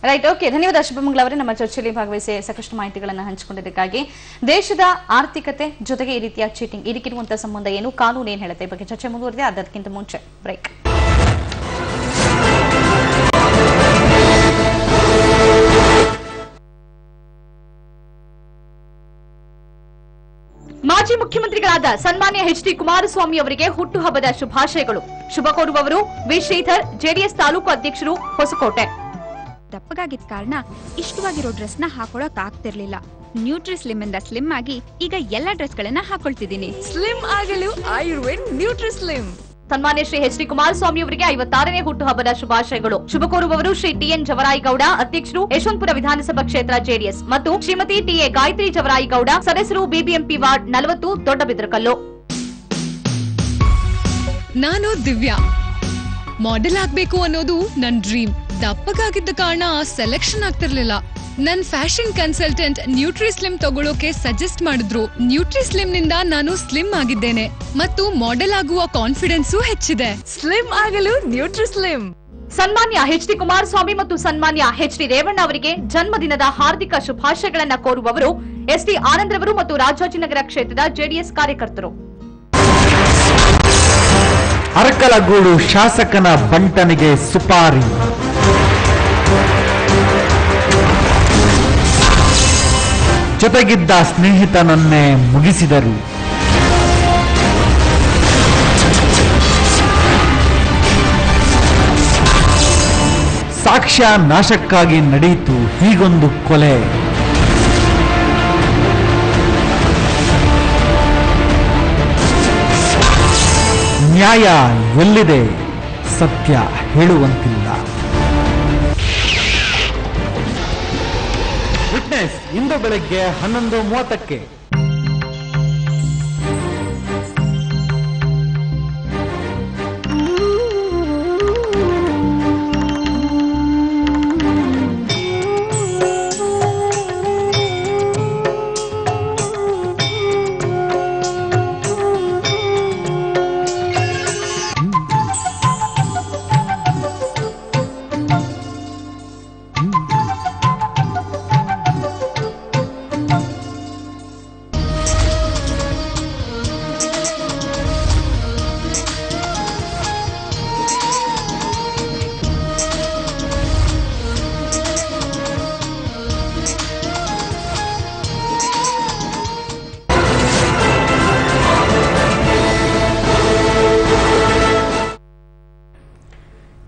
right. ಓಕೆ, ಧನ್ಯವಾದ ಶುಭಮಂಗಳ ಅವರೇ ನಮ್ಮ ಚರ್ಚೆಯಲ್ಲಿ ಭಾಗವಹಿಸಿ ಸಾಕಷ್ಟು ಮಾಹಿತಿಗಳನ್ನು ಹಂಚಿಕೊಂಡಿದ್ದಕ್ಕಾಗಿ. ದೇಶದ ಆರ್ಥಿಕತೆ ಜೊತೆಗೆ ಈ ರೀತಿಯ ಚೀಟಿಂಗ್ ಇದಕ್ಕಿರುವಂತಹ ಸಂಬಂಧ ಏನು, ಕಾನೂನು ಏನ್ ಹೇಳುತ್ತೆ, ಈ ಬಗ್ಗೆ ಚರ್ಚೆ ಮುಂದುವರೆದಿದೆ. ಅದಕ್ಕಿಂತ ಮುಂಚೆ ಬ್ರೇಕ್. ಮಾಜಿ ಮುಖ್ಯಮಂತ್ರಿಗಳಾದ ಸನ್ಮಾನ್ಯ ಎಚ್.ಡಿ. ಕುಮಾರಸ್ವಾಮಿ ಅವರಿಗೆ ಹುಟ್ಟುಹಬ್ಬದ ಶುಭಾಶಯಗಳು. ಶುಭ ಕೋರುವವರು ವಿ ಶ್ರೀಧರ್, ಜೆಡಿಎಸ್ ತಾಲೂಕು ಅಧ್ಯಕ್ಷರು, ಹೊಸಕೋಟೆ. ದಪ್ಪಗಾಗಿದ್ದ ಕಾರಣ ಇಷ್ಟವಾಗಿರೋ ಡ್ರೆಸ್ ನ ಹಾಕೊಳಕ್ ಆಗ್ತಿರ್ಲಿಲ್ಲ. ನ್ಯೂಟ್ರಿ ಸ್ಲಿಮ್ ಇಂದ ಸ್ಲಿಮ್ ಆಗಿ ಈಗ ಎಲ್ಲಾ ಡ್ರೆಸ್ ಗಳನ್ನ ಹಾಕೊಳ್ತಿದ್ದೀನಿ. ಸ್ಲಿಮ್ ಆಗಲು ಆಯುರ್ವೇದ್ ನ್ಯೂಟ್ರಿ ಸ್ಲಿಮ್. ಸನ್ಮಾನ್ಯ ಶ್ರೀ ಎಚ್.ಡಿ. ಕುಮಾರಸ್ವಾಮಿ ಅವರಿಗೆ 56ನೇ ಹುಟ್ಟುಹಬ್ಬದ ಶುಭಾಶಯಗಳು. ಶುಭ ಕೋರುವವರು ಶ್ರೀ ಟಿ.ಎನ್. ಜವರಾಯಿಗೌಡ, ಅಧ್ಯಕ್ಷರು, ಯಶವಂತಪುರ ವಿಧಾನಸಭಾ ಕ್ಷೇತ್ರ, ಜೆಡಿಎಸ್, ಮತ್ತು ಶ್ರೀಮತಿ ಟಿ.ಎ. ಗಾಯತ್ರಿ ಜವರಾಯಿಗೌಡ, ಸದಸ್ಯರು, ಬಿಬಿಎಂಪಿ ವಾರ್ಡ್ 40, ದೊಡ್ಡಬಿದರಕಲ್ಲು. ನಾನು ದಿವ್ಯಾ. ಮಾಡೆಲ್ ಆಗ್ಬೇಕು ಅನ್ನೋದು ನನ್ ಡ್ರೀಮ್. ದಪ್ಪಗಾಗಿದ್ದ ಕಾರಣ ಸೆಲೆಕ್ಷನ್ ಆಗ್ತಿರ್ಲಿಲ್ಲ. ನನ್ ಫ್ಯಾಷನ್ ಕನ್ಸಲ್ಟೆಂಟ್ ನ್ಯೂಟ್ರಿ ಸ್ಲಿಮ್ ತಗೊಳ್ಳೋಕೆ ಸಜೆಸ್ಟ್ ಮಾಡಿದ್ರು. ನ್ಯೂಟ್ರಿ ಸ್ಲಿಮ್ ನಿಂದ ನಾನು ಸ್ಲಿಮ್ ಆಗಿದ್ದೇನೆ ಮತ್ತು ಮಾಡೆಲ್ ಆಗುವ ಕಾನ್ಫಿಡೆನ್ಸು ಹೆಚ್ಚಿದೆ. ಸ್ಲಿಮ್ ಆಗಲು ನ್ಯೂಟ್ರಿ ಸ್ಲಿಮ್. ಸನ್ಮಾನ್ಯ ಎಚ್.ಡಿ. ಕುಮಾರಸ್ವಾಮಿ ಮತ್ತು ಸನ್ಮಾನ್ಯ ಎಚ್.ಡಿ. ರೇವಣ್ಣ ಅವರಿಗೆ ಜನ್ಮದಿನದ ಹಾರ್ದಿಕ ಶುಭಾಶಯಗಳನ್ನ ಕೋರುವವರು ಎಸ್.ಟಿ. ಆನಂದ್ ರವರು ಮತ್ತು ರಾಜಾಜಿನಗರ ಕ್ಷೇತ್ರದ ಜೆಡಿಎಸ್ ಕಾರ್ಯಕರ್ತರು. ಅರಕಲಗೂಡು ಶಾಸಕನ ಬಂಟನಿಗೆ ಸುಪಾರಿ. ಜೊತೆಗಿದ್ದ ಸ್ನೇಹಿತನನ್ನೇ ಮುಗಿಸಿದರು. ಸಾಕ್ಷ್ಯ ನಾಶಕ್ಕಾಗಿ ನಡೆಯಿತು ಹೀಗೊಂದು ಕೊಲೆ. ನ್ಯಾಯ ಎಲ್ಲಿದೆ? ಸತ್ಯ ಹೇಳುವಂತಿಲ್ಲ. ವಿಟ್ನೆಸ್ ಇಂದು ಬೆಳಗ್ಗೆ 11:30ಕ್ಕೆ.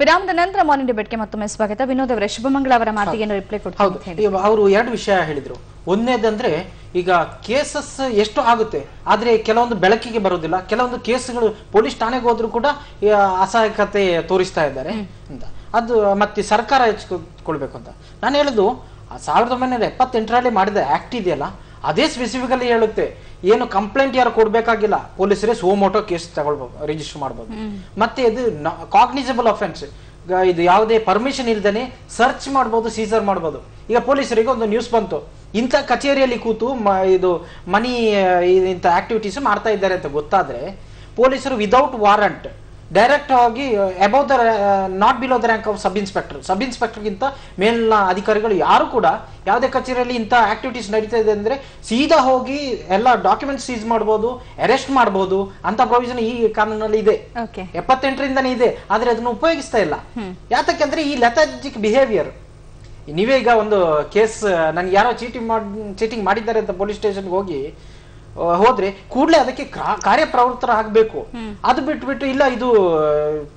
ವಿರಾಮದ ನಂತರ ಮಾರ್ನಿಂಗ್ ಡಿಬೇಟ್ಗೆ ಮತ್ತೊಮ್ಮೆ ಸ್ವಾಗತ. ವಿನೋದ್ ಅವರೇ, ಶುಭಮಂಗಳ ಅವರ ಮಾತಿಗೆ ರಿಪ್ಲೈ ಕೊಡ್ತೀನಿ. ಅವರು ಎರಡು ವಿಷಯ ಹೇಳಿದ್ರು. ಒಂದನೇದಂದ್ರೆ ಈಗ ಕೇಸಸ್ ಎಷ್ಟು ಆಗುತ್ತೆ, ಆದ್ರೆ ಕೆಲವೊಂದು ಬೆಳಕಿಗೆ ಬರೋದಿಲ್ಲ. ಕೆಲವೊಂದು ಕೇಸ್ಗಳು ಪೊಲೀಸ್ ಠಾಣೆಗೆ ಹೋದ್ರು ಕೂಡ ಅಸಹಾಯಕತೆ ತೋರಿಸ್ತಾ ಇದ್ದಾರೆ ಅಂತ. ಅದು ಮತ್ತೆ ಸರ್ಕಾರ ಹೆಚ್ಚಿಕೊಳ್ಬೇಕು ಅಂತ ನಾನು ಹೇಳುದು. 1978ರಲ್ಲಿ ಮಾಡಿದ ಆಕ್ಟ್ ಇದೆಯಲ್ಲ, ಅದೇ ಸ್ಪೆಸಿಫಿಕಲಿ ಹೇಳುತ್ತೆ, ಏನು ಕಂಪ್ಲೇಂಟ್ ಯಾರು ಕೊಡ್ಬೇಕಾಗಿಲ್ಲ, ಪೊಲೀಸರೇ ಸೋಮೋಟೋ ಕೇಸ್ ತಗೊಳ್ಬಹುದು, ರಿಜಿಸ್ಟರ್ ಮಾಡಬಹುದು. ಮತ್ತೆ ಇದು ಕಾಗ್ನಿಸಬಲ್ ಅಫೆನ್ಸ್, ಇದು ಯಾವುದೇ ಪರ್ಮಿಷನ್ ಇಲ್ದೇನೆ ಸರ್ಚ್ ಮಾಡಬಹುದು, ಸೀಸರ್ ಮಾಡಬಹುದು. ಈಗ ಪೊಲೀಸರಿಗೆ ಒಂದು ನ್ಯೂಸ್ ಬಂತು, ಇಂಥ ಕಚೇರಿಯಲ್ಲಿ ಕೂತು ಇದು ಮನಿ ಇಂಥ ಆಕ್ಟಿವಿಟೀಸ್ ಮಾಡ್ತಾ ಇದ್ದಾರೆ ಅಂತ ಗೊತ್ತಾದ್ರೆ ಪೊಲೀಸರು ವಿದೌಟ್ ವಾರಂಟ್ ಡೈರೆಕ್ಟ್ ಆಗಿ above the not below the rank of sub ಇನ್ಸ್ಪೆಕ್ಟರ್ಗಿಂತ ಮೇಲಿನ ಅಧಿಕಾರಿಗಳು ಯಾರು ಕೂಡ ಯಾವುದೇ ಕಚೇರಿಯಲ್ಲಿ ಇಂಥ ಆಕ್ಟಿವಿಟೀಸ್ ನಡೀತಾ ಇದೆ ಅಂದ್ರೆ ಸೀದಾ ಹೋಗಿ ಎಲ್ಲ ಡಾಕ್ಯುಮೆಂಟ್ಸ್ ಸೀಸ್ ಮಾಡಬಹುದು, ಅರೆಸ್ಟ್ ಮಾಡಬಹುದು ಅಂತ ಪ್ರೊವಿಷನ್ ಈ ಕಾನೂನಲ್ಲಿ ಇದೆ. 78ರಿಂದನೇ ಇದೆ, ಆದ್ರೆ ಅದನ್ನು ಉಪಯೋಗಿಸ್ತಾ ಇಲ್ಲ. ಯಾತಕ್ಕಂದ್ರೆ ಈ ಲೆಥರ್ಜಿಕ್ ಬಿಹೇವಿಯರ್. ನೀವೇ ಈಗ ಒಂದು ಕೇಸ್, ನನ್ಗೆ ಯಾರೋ ಚೀಟಿಂಗ್ ಮಾಡಿದ್ದಾರೆ ಅಂತ ಪೊಲೀಸ್ ಸ್ಟೇಷನ್ಗೆ ಹೋದ್ರೆ ಕೂಡಲೇ ಅದಕ್ಕೆ ಕಾರ್ಯಪ್ರವೃತ್ತರಾಗಬೇಕು. ಅದು ಬಿಟ್ಟು ಇಲ್ಲ ಇದು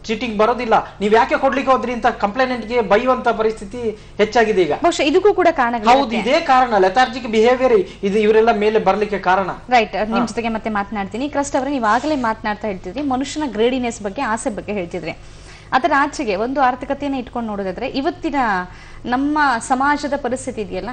ಚೀಟಿಂಗ್ ಬರೋದಿಲ್ಲ, ನೀವ್ ಯಾಕೆ ಕೊಡ್ಲಿಕ್ಕೆ ಹೋದ್ರಿ ಅಂತ ಕಂಪ್ಲೇಂಟ್ಗೆ ಬೈಯುವಂತ ಪರಿಸ್ಥಿತಿ ಹೆಚ್ಚಾಗಿದೆ ಈಗ. ಇದಕ್ಕೂ ಕೂಡ ಕಾರಣ ಹೌದು, ಇದೇ ಕಾರಣ, ಲೆಥಾರ್ಜಿಕ್ ಬಿಹೇವಿಯರ್ ಇದು ಇವರೆಲ್ಲ ಮೇಲೆ ಬರ್ಲಿಕ್ಕೆ ಕಾರಣ. ರೈಟ್, ನಿಮ್ ಜೊತೆಗೆ ಮತ್ತೆ ಮಾತನಾಡ್ತೀನಿ. ಕ್ರಸ್ಟ್ ಅವರೇ, ನೀವು ಆಗಲೇ ಮಾತನಾಡ್ತಾ ಹೇಳ್ತಿದ್ರಿ ಮನುಷ್ಯನ ಗ್ರೇಡಿನೆಸ್ ಬಗ್ಗೆ, ಆಸೆ ಬಗ್ಗೆ ಹೇಳ್ತಿದ್ರಿ. ಅದರ ಆಚೆಗೆ ಒಂದು ಆರ್ಥಿಕತೆಯನ್ನು ಇಟ್ಕೊಂಡು ನೋಡೋದಾದ್ರೆ ಇವತ್ತಿನ ನಮ್ಮ ಸಮಾಜದ ಪರಿಸ್ಥಿತಿ ಇದೆಯಲ್ಲ,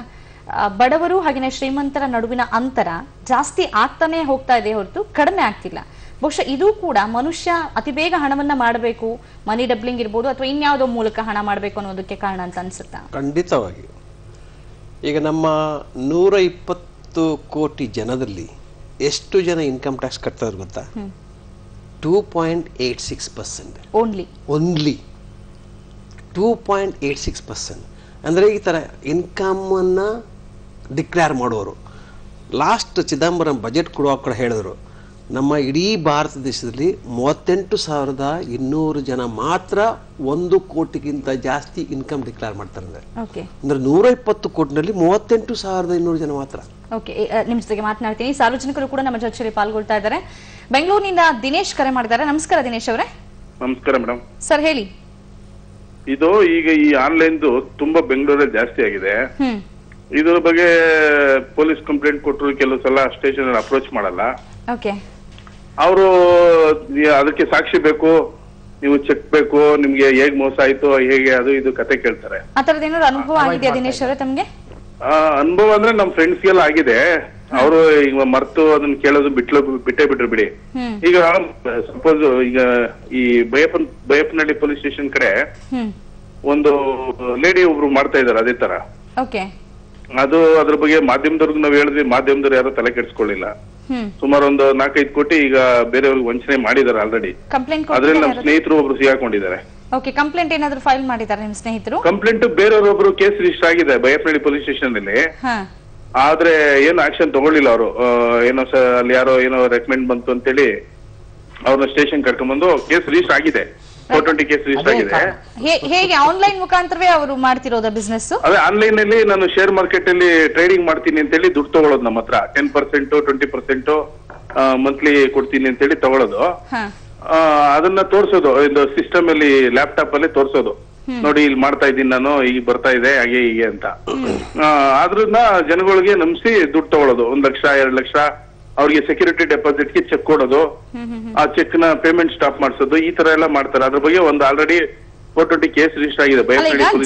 ಬಡವರು ಹಾಗೆಯೇ ಶ್ರೀಮಂತರ ನಡುವಿನ ಅಂತರ ಜಾಸ್ತಿ ಆಗ್ತಾನೆ ಹೋಗ್ತಾ ಇದೆ ಹೊರತು ಕಡಿಮೆ ಆಗ್ತಿಲ್ಲ. ಬಹುಶಃ ಇದು ಕೂಡ ಮನುಷ್ಯ ಅತಿ ಬೇಗ ಹಣವನ್ನ ಮಾಡಬೇಕು, ಮನಿ ಡಬ್ಲಿಂಗ್ ಇರ್ಬೋದು ಅಥವಾ ಇನ್ಯಾವುದೋ ಮೂಲಕ ಹಣ ಮಾಡಬೇಕು ಅನ್ನೋದಕ್ಕೆ ಕಾರಣ ಅಂತ ಅನ್ಸುತ್ತಾ? ಖಂಡಿತವಾಗಿ. ಈಗ ನಮ್ಮ 120 ಕೋಟಿ ಜನದಲ್ಲಿ ಎಷ್ಟು ಜನ ಇನ್ಕಮ್ ಟ್ಯಾಕ್ಸ್ ಕಟ್ತಾರೆ ಗೊತ್ತಾ? 2.86%. ಓನ್ಲಿ 2.86%. ಅಂದರೆ ಈ ಥರ ಇನ್ಕಮನ್ನು ಡಿಕ್ಲೇರ್ ಮಾಡೋರು. ಲಾಸ್ಟ್ ಚಿದಂಬರಂ ಬಜೆಟ್ ಕೊಡುವಾಗ ಕೂಡ ಹೇಳಿದ್ರು, ನಮ್ಮ ಇಡೀ ಭಾರತ ದೇಶದಲ್ಲಿ 38,200 ಜನ ಮಾತ್ರ 1 ಕೋಟಿಗಿಂತ ಜಾಸ್ತಿ ಇನ್ಕಮ್ ಡಿಕ್ಲೇರ್ ಮಾಡ್ತಾರೆ. ಅಂದ್ರೆ 120 ಕೋಟಿನಲ್ಲಿ 38,200 ಜನ ಮಾತ್ರ. ಓಕೆ, ನಿಮ್ಮ ಜೊತೆಗೆ ಮಾತನಾಡ್ತೀನಿ. ಸಾರ್ವಜನಿಕರು ಕೂಡ ನಮ್ಮ ಚರ್ಚೆಯಲ್ಲಿ ಪಾಲ್ಗೊಳ್ತಾ ಇದ್ದಾರೆ. ಬೆಂಗಳೂರಿನಿಂದ ದಿನೇಶ್ ಕರೆ ಮಾಡಿದ್ದಾರೆ. ನಮಸ್ಕಾರ ದಿನೇಶ್ ಅವರೇ. ನಮಸ್ಕಾರ ಮೇಡಮ್. ಸರ್ ಹೇಳಿ. ಇದು ಈಗ ಈ ಆನ್ಲೈನ್ ತುಂಬಾ ಬೆಂಗಳೂರಲ್ಲಿ ಜಾಸ್ತಿ ಆಗಿದೆ. ಇದ್ರ ಬಗ್ಗೆ ಪೊಲೀಸ್ ಕಂಪ್ಲೇಂಟ್ ಕೊಟ್ಟರು ಕೆಲವು ಸಲ ಸ್ಟೇಷನ್ ಅಪ್ರೋಚ್ ಮಾಡಲ್ಲ. ಅವರು ಅದಕ್ಕೆ ಸಾಕ್ಷಿ ಬೇಕು, ನೀವು ಚೆಕ್ ಬೇಕು, ನಿಮ್ಗೆ ಹೇಗ್ ಮೋಸ ಆಯ್ತು, ಹೇಗೆ ಅದು ಇದು ಕತೆ ಕೇಳ್ತಾರೆ. ಅನುಭವ ಆಗಿದೆಯಾ ದಿನೇಶ್ ಅವರೇ ತಮ್ಗೆ? ಅನುಭವ ಅಂದ್ರೆ ನಮ್ ಫ್ರೆಂಡ್ಸ್ ಗೆಲ್ಲ ಆಗಿದೆ. ಅವರು ಈಗ ಮರ್ತು ಅದನ್ನ ಕೇಳೋದು ಬಿಟ್ಟೇ ಬಿಟ್ರು ಬಿಡಿ. ಈಗ ಸಪೋಸ್ ಈಗ ಈ ಬೈಯಪ್ಪನಹಳ್ಳಿ ಪೊಲೀಸ್ ಸ್ಟೇಷನ್ ಕಡೆ ಒಂದು ಲೇಡಿ ಒಬ್ರು ಮಾಡ್ತಾ ಇದಾರೆ ಅದೇ ತರ. ಅದು ಅದ್ರ ಬಗ್ಗೆ ಮಾಧ್ಯಮದವ್ರಿಗೆ ನಾವ್ ಹೇಳಿದ್ವಿ, ಮಾಧ್ಯಮದವ್ರು ಯಾರು ತಲೆ ಕೆಡ್ಸ್ಕೊಳ್ಳಿಲ್ಲ. ಸುಮಾರು ಒಂದು 4-5 ಕೋಟಿ ಈಗ ಬೇರೆಯವ್ರಿಗೆ ವಂಚನೆ ಮಾಡಿದಾರೆ ಆಲ್ರೆಡಿ. ಅದ್ರಲ್ಲಿ ನಮ್ ಸ್ನೇಹಿತರು ಒಬ್ರು ಸಿಗಾಕೊಂಡಿದ್ದಾರೆ. ಕಂಪ್ಲೇಂಟ್ ಏನಾದ್ರು ಫೈಲ್ ಮಾಡಿದ್ದಾರೆ ನಿಮ್ ಸ್ನೇಹಿತರು? ಕಂಪ್ಲೇಂಟ್ ಬೇರೆಯವ್ರೊಬ್ರು ಕೇಸ್ ರಿಜಿಸ್ಟರ್ ಆಗಿದೆ ಬೈಯಪ್ಪನಹಳ್ಳಿ ಪೊಲೀಸ್ ಸ್ಟೇಷನ್ ಅಲ್ಲಿ. ಆದ್ರೆ ಏನು ಆಕ್ಷನ್ ತಗೊಳ್ಳಿಲ್ಲ ಅವರು. ಏನೋ ಅಲ್ಲಿ ಯಾರೋ ಏನೋ ರೆಕಮೆಂಡ್ ಬಂತು ಅಂತೇಳಿ ಅವ್ರನ್ನ ಸ್ಟೇಷನ್ ಕರ್ಕೊಂಡ್ಬಂದು ಕೇಸ್ ರಿಜಿಸ್ಟರ್ ಆಗಿದೆ. 420 ಕೇಸ್ ರಿಜಿಸ್ಟರ್ ಆಗಿದೆ. ಹೇಗೆ ಆನ್ಲೈನ್ ಮುಖಾಂತರವೇ ಅವರು ಮಾಡ್ತಿರೋದ ಬಿಸ್ನೆಸ್? ಅದೇ ಆನ್ಲೈನ್ ಅಲ್ಲಿ ನಾನು ಶೇರ್ ಮಾರ್ಕೆಟ್ ಅಲ್ಲಿ ಟ್ರೇಡಿಂಗ್ ಮಾಡ್ತೀನಿ ಅಂತೇಳಿ ದುಡ್ಡು ತಗೊಳ್ಳೋದು ನಮ್ಮ ಹತ್ರ. 10%, 20% ಮಂತ್ಲಿ ಕೊಡ್ತೀನಿ ಅಂತೇಳಿ ತಗೊಳ್ಳೋದು. ಅದನ್ನ ತೋರ್ಸೋದು ಇದು ಸಿಸ್ಟಮ್ ಅಲ್ಲಿ, ಲ್ಯಾಪ್ಟಾಪ್ ಅಲ್ಲಿ ತೋರ್ಸೋದು, ನೋಡಿ ಇಲ್ಲಿ ಮಾಡ್ತಾ ಇದ್ದೀನಿ ನಾನು, ಈಗ ಬರ್ತಾ ಇದೆ ಹಾಗೆ ಹೀಗೆ ಅಂತ. ಅದ್ರನ್ನ ಜನಗಳಿಗೆ ನಂಬಿಸಿ ದುಡ್ಡು ತಗೊಳ್ಳೋದು. 1 ಲಕ್ಷ 2 ಲಕ್ಷ ಅವ್ರಿಗೆ ಸೆಕ್ಯೂರಿಟಿ ಡೆಪಾಸಿಟ್ಗೆ ಚೆಕ್ ಕೊಡೋದು, ಆ ಚೆಕ್ ನ ಪೇಮೆಂಟ್ ಸ್ಟಾಪ್ ಮಾಡಿಸೋದು, ಈ ತರ ಎಲ್ಲ ಮಾಡ್ತಾರೆ. ಅದ್ರ ಬಗ್ಗೆ ಒಂದು ಆಲ್ರೆಡಿ 420 ಕೇಸ್ ರಿಜಿಸ್ಟರ್ ಆಗಿದೆ.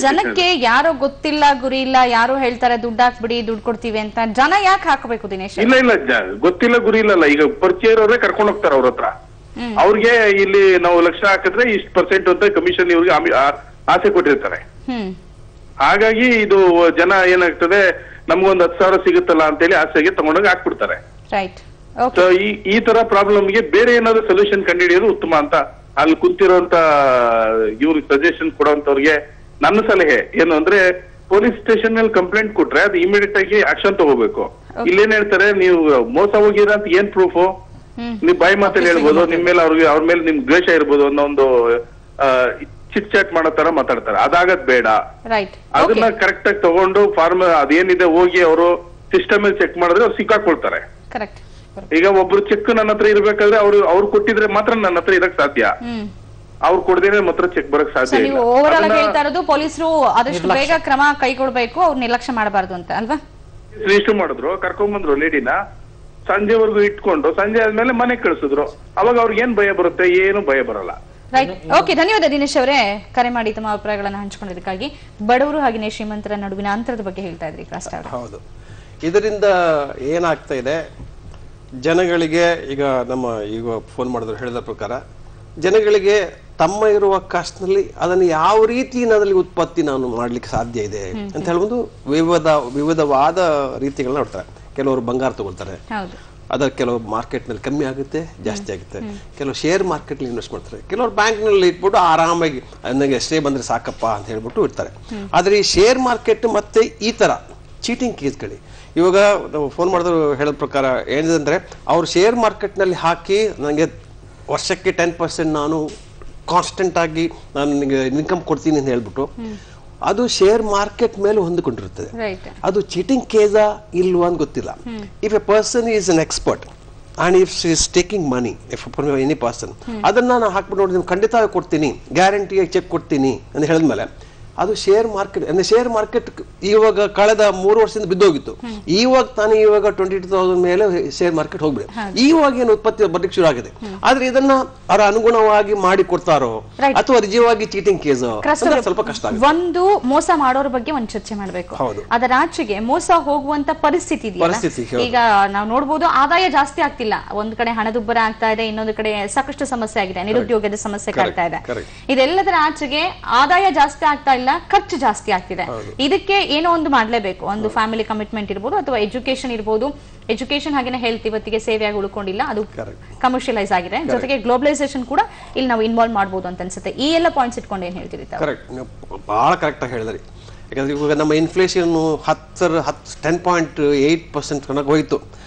ಜನಕ್ಕೆ ಯಾರೋ ಗೊತ್ತಿಲ್ಲ, ಗುರಿ ಇಲ್ಲ, ಯಾರು ಹೇಳ್ತಾರೆ ದುಡ್ಡು ಹಾಕ್ಬಿಡಿ ದುಡ್ಡು ಕೊಡ್ತೀವಿ ಅಂತ, ಜನ ಯಾಕೆ ಹಾಕಬೇಕು ದಿನೇಶ್? ಇಲ್ಲ ಗೊತ್ತಿಲ್ಲ, ಗುರಿ ಇಲ್ಲ. ಈಗ ಪರಿಚಯ ಇರೋರೇ ಕರ್ಕೊಂಡು ಹೋಗ್ತಾರೆ ಅವ್ರ ಹತ್ರ. ಅವ್ರಿಗೆ ಇಲ್ಲಿ ನಾವು ಲಕ್ಷ ಹಾಕಿದ್ರೆ ಇಷ್ಟು % ಅಂತ ಕಮಿಷನ್ ಇವ್ರಿಗೆ ಆಸೆ ಕೊಟ್ಟಿರ್ತಾರೆ. ಹಾಗಾಗಿ ಇದು ಜನ ಏನಾಗ್ತದೆ, ನಮ್ಗೊಂದು 10,000 ಸಿಗುತ್ತಲ್ಲ ಅಂತೇಳಿ ಆಸೆಗೆ ತಗೊಂಡೋಗಿ ಹಾಕ್ಬಿಡ್ತಾರೆ. ಈ ತರ ಪ್ರಾಬ್ಲಮ್ಗೆ ಬೇರೆ ಏನಾದ್ರು ಸೊಲ್ಯೂಷನ್ ಕಂಡುಹಿಡಿಯೋದು ಉತ್ತಮ ಅಂತ ಅಲ್ಲಿ ಕುಂತಿರೋಂತ ಇವ್ರಿಗೆ ಸಜೆಷನ್ ಕೊಡೋಂತವ್ರಿಗೆ ನನ್ನ ಸಲಹೆ ಏನು ಅಂದ್ರೆ, ಪೊಲೀಸ್ ಸ್ಟೇಷನ್ ನಲ್ಲಿ ಕಂಪ್ಲೇಂಟ್ ಕೊಟ್ರೆ ಅದು ಇಮಿಡಿಯೇಟ್ ಆಗಿ ಆಕ್ಷನ್ ತಗೋಬೇಕು. ಇಲ್ಲೇನ್ ಹೇಳ್ತಾರೆ, ನೀವು ಮೋಸ ಹೋಗಿರ ಅಂತ ಏನ್ ಪ್ರೂಫ್? ನೀವ್ ಬಾಯಿ ಮಾತಲ್ಲಿ ಹೇಳ್ಬೋದು, ನಿಮ್ ಮೇಲೆ ಅವ್ರ ಮೇಲೆ ನಿಮ್ ದ್ವೇಷ ಇರ್ಬೋದು ಅನ್ನೋ ಒಂದು ಚಿಟ್ ಚಾಟ್ ಮಾಡೋ ತರ ಮಾತಾಡ್ತಾರೆ. ಅದಾಗದ್ ಬೇಡ. ಅದನ್ನ ಕರೆಕ್ಟ್ ಆಗಿ ತಗೊಂಡು ಫಾರ್ಮ್ ಅದೇನಿದೆ ಹೋಗಿ ಅವರು ಸಿಸ್ಟಮ್ ಅಲ್ಲಿ ಚೆಕ್ ಮಾಡಿದ್ರೆ ಅವ್ರು ಸಿಕ್ಕಾಕೊಳ್ತಾರೆ. ಈಗ ಒಬ್ರು ಚೆಕ್ ನನ್ನ ಹತ್ರ ಇರ್ಬೇಕಾದ್ರೆ ಅವ್ರು ಕೊಟ್ಟಿದ್ರೆ ಮಾತ್ರ ನನ್ನ ಹತ್ರ ಇರಕ್ ಸಾಧ್ಯ. ಅವ್ರು ಕೊಡದೇನೆ ಮಾತ್ರ ಚೆಕ್ ಬರಕ್ ಸಾಧ್ಯ ನೀವು ಓವರ್ ಆಲ್ ಹೇಳ್ತಾ ಇರೋದು ಪೊಲೀಸರು ಆದಷ್ಟು ಬೇಗ ಕ್ರಮ ಕೈಗೊಳ್ಬೇಕು, ಅವ್ರು ನಿರ್ಲಕ್ಷ್ಯ ಮಾಡಬಾರ್ದು ಅಂತ ಅಲ್ವಾ? ರಿಜಿಸ್ಟರ್ ಮಾಡಿದ್ರು, ಕರ್ಕೊಂಡ್ಬಂದ್ರು ಲೇಡಿನ, ಸಂಜೆವರೆಗೂ ಇಟ್ಕೊಂಡು ಸಂಜೆ ಆದ್ಮೇಲೆ ಮನೆಗೆ ಕಳಿಸಿದ್ರು. ಅವಾಗ ಅವ್ರಿಗೆ ಏನ್ ಭಯ ಬರುತ್ತೆ? ಏನು ಭಯ ಬರಲ್ಲ. ರೈಟ್, ಓಕೆ, ಧನ್ಯವಾದ ದಿನೇಶ್ ಅವರೇ ಕರೆ ಮಾಡಿ ತಮ್ಮ ಅಭಿಪ್ರಾಯಗಳನ್ನ ಹಂಚಿಕೊಂಡಿದ್ದಕ್ಕಾಗಿ. ಬಡವರು ಹಾಗೆಯೇ ಶ್ರೀಮಂತರ ನಡುವಿನ ಅಂತರದ ಬಗ್ಗೆ ಹೇಳ್ತಾ ಇದ್ರಿ ಕ್ರಾಸ್ಟ್ ಅವರು. ಹೌದು, ಇದರಿಂದ ಏನಾಗ್ತಾ ಇದೆ ಜನಗಳಿಗೆ, ಈಗ ಫೋನ್ ಮಾಡಿದ್ರು ಹೇಳಿದ ಪ್ರಕಾರ ಜನಗಳಿಗೆ ತಮ್ಮ ಇರುವ ಕಾಸ್ಟ್ನಲ್ಲಿ ಅದನ್ನು ಯಾವ ರೀತಿ ಅದರಲ್ಲಿ ಉತ್ಪತ್ತಿ ನಾನು ಮಾಡ್ಲಿಕ್ಕೆ ಸಾಧ್ಯ ಇದೆ ಅಂತ ಹೇಳ್ಬೋದು ವಿವಿಧವಾದ ರೀತಿಗಳನ್ನ ನೋಡ್ತಾರೆ. ಕೆಲವರು ಬಂಗಾರ ತಗೊಳ್ತಾರೆ, ಅದರ ಕೆಲವು ಮಾರ್ಕೆಟ್ ನಲ್ಲಿ ಕಮ್ಮಿ ಆಗುತ್ತೆ, ಜಾಸ್ತಿ ಆಗುತ್ತೆ. ಕೆಲವು ಶೇರ್ ಮಾರ್ಕೆಟ್ ಇನ್ವೆಸ್ಟ್ ಮಾಡ್ತಾರೆ, ಕೆಲವರು ಬ್ಯಾಂಕ್ ನಲ್ಲಿ ಇಟ್ಬಿಟ್ಟು ಆರಾಮಾಗಿ ನನಗೆ ಎಷ್ಟೇ ಬಂದ್ರೆ ಸಾಕಪ್ಪ ಅಂತ ಹೇಳ್ಬಿಟ್ಟು ಇರ್ತಾರೆ. ಆದ್ರೆ ಈ ಶೇರ್ ಮಾರ್ಕೆಟ್ ಮತ್ತೆ ಈ ತರ ಚೀಟಿಂಗ್ ಕೇಸ್ಗಳು ಇವಾಗ ನಾವು ಫೋನ್ ಮಾಡಿದ್ರು ಹೇಳಿದ ಪ್ರಕಾರ ಏನಿದೆ ಅಂದ್ರೆ, ಅವ್ರು ಶೇರ್ ಮಾರ್ಕೆಟ್ ನಲ್ಲಿ ಹಾಕಿ ನನಗೆ ವರ್ಷಕ್ಕೆ 10% ನಾನು ಕಾನ್ಸ್ಟೆಂಟ್ ಆಗಿ ನಾನು ನಿಮಗೆ ಇನ್ಕಮ್ ಕೊಡ್ತೀನಿ ಅಂತ ಹೇಳ್ಬಿಟ್ಟು ಅದು ಶೇರ್ ಮಾರ್ಕೆಟ್ ಮೇಲೆ ಹೊಂದಿಕೊಂಡಿರುತ್ತದೆ. ಅದು ಚೀಟಿಂಗ್ ಕೇಸಾ ಇಲ್ವಾ ಅಂತ ಗೊತ್ತಿಲ್ಲ. If A person is an expert and if she is taking money, if any person ಅದನ್ನ ನಾನು ಹಾಕ್ಬಿಟ್ಟು ನೋಡಿ ಖಂಡಿತವಾಗಿ ಕೊಡ್ತೀನಿ, ಗ್ಯಾರಂಟಿಯಾಗಿ ಚೆಕ್ ಕೊಡ್ತೀನಿ ಅಂತ ಹೇಳಿದ್ಮೇಲೆ ಅದು ಶೇರ್ ಮಾರ್ಕೆಟ್ ಅಂದ್ರೆ ಶೇರ್ ಮಾರ್ಕೆಟ್ ಇವಾಗ ಕಳೆದ 3 ವರ್ಷದಿಂದ ಬಿದ್ದೋಗಿತ್ತು. ಇವಾಗ 22,000 ಮೇಲೆ ಶೇರ್ ಮಾರ್ಕೆಟ್ ಹೋಗ್ಬಿಡಿ. ಇವಾಗ ಏನು ಉತ್ಪತ್ತಿ ಬರ್ಲಿಕ್ಕೆ ಶುರು ಆಗಿದೆ. ಆದ್ರೆ ಇದನ್ನ ಅವರ ಅನುಗುಣವಾಗಿ ಮಾಡಿ ಕೊಡ್ತಾರೋ ಅಥವಾ ನಿಜವಾಗಿ ಚೀಟಿಂಗ್ ಕೇಸ್ ಸ್ವಲ್ಪ ಕಷ್ಟ ಆಗುತ್ತೆ. ಒಂದು ಮೋಸ ಮಾಡೋರ ಬಗ್ಗೆ ಒಂದು ಚರ್ಚೆ ಮಾಡಬೇಕು. ಅದರ ಆಚೆಗೆ ಮೋಸ ಹೋಗುವಂತ ಪರಿಸ್ಥಿತಿ ಈಗ ನಾವು ನೋಡಬಹುದು. ಆದಾಯ ಜಾಸ್ತಿ ಆಗ್ತಿಲ್ಲ, ಒಂದ್ ಕಡೆ ಹಣದುಬ್ಬರ ಆಗ್ತಾ ಇದೆ, ಇನ್ನೊಂದು ಕಡೆ ಸಾಕಷ್ಟು ಸಮಸ್ಯೆ ಆಗಿದೆ, ನಿರುದ್ಯೋಗದ ಸಮಸ್ಯೆ ಕಾಡ್ತಾ ಇದೆ. ಇದೆಲ್ಲದರ ಆಚೆಗೆ ಆದಾಯ ಜಾಸ್ತಿ ಆಗ್ತಾ ಇಲ್ಲ, ಖರ್ಚು ಜಾಸ್ತಿ ಆಗ್ತಿದೆ. ಇದಕ್ಕೆ ಏನೋ ಒಂದು ಮಾಡ್ಲೇಬೇಕು. ಒಂದು ಫ್ಯಾಮಿಲಿ ಕಮಿಟ್ಮೆಂಟ್ ಇರ್ಬೋದು ಅಥವಾ ಎಜುಕೇಶನ್ ಇರ್ಬೋದು. ಎಜುಕೇಶನ್ ಹಾಗೇನೆ ಹೆಲ್ತ್ ಇವತ್ತಿಗೆ ಸೇವೆಯಾಗಿ ಉಳ್ಕೊಂಡಿಲ್ಲ, ಅದು ಕಮರ್ಷಿಯಲೈಸ್ ಆಗಿದೆ. ಜೊತೆಗೆ ಗ್ಲೋಬಲೈಸೇಷನ್ ಕೂಡ ಇಲ್ಲಿ ನಾವು ಇನ್ವಾಲ್ವ್ ಮಾಡಬಹುದು ಅಂತ ಅನ್ಸುತ್ತೆ. ಈ ಎಲ್ಲ ಪಾಯಿಂಟ್ಸ್ ಇಟ್ಕೊಂಡು ಏನ್ ಹೇಳ್ತೀರಿ? ಬಹಳ ಕರೆಕ್ಟ್ ಆಗಿ ಹೇಳಿದ್ರಿ. ಯಾಕಂದ್ರೆ ಇವಾಗ ನಮ್ಮ ಇನ್ಫ್ಲೇಷನ್ 10.8% ತನಕ ಹೋಯ್ತು.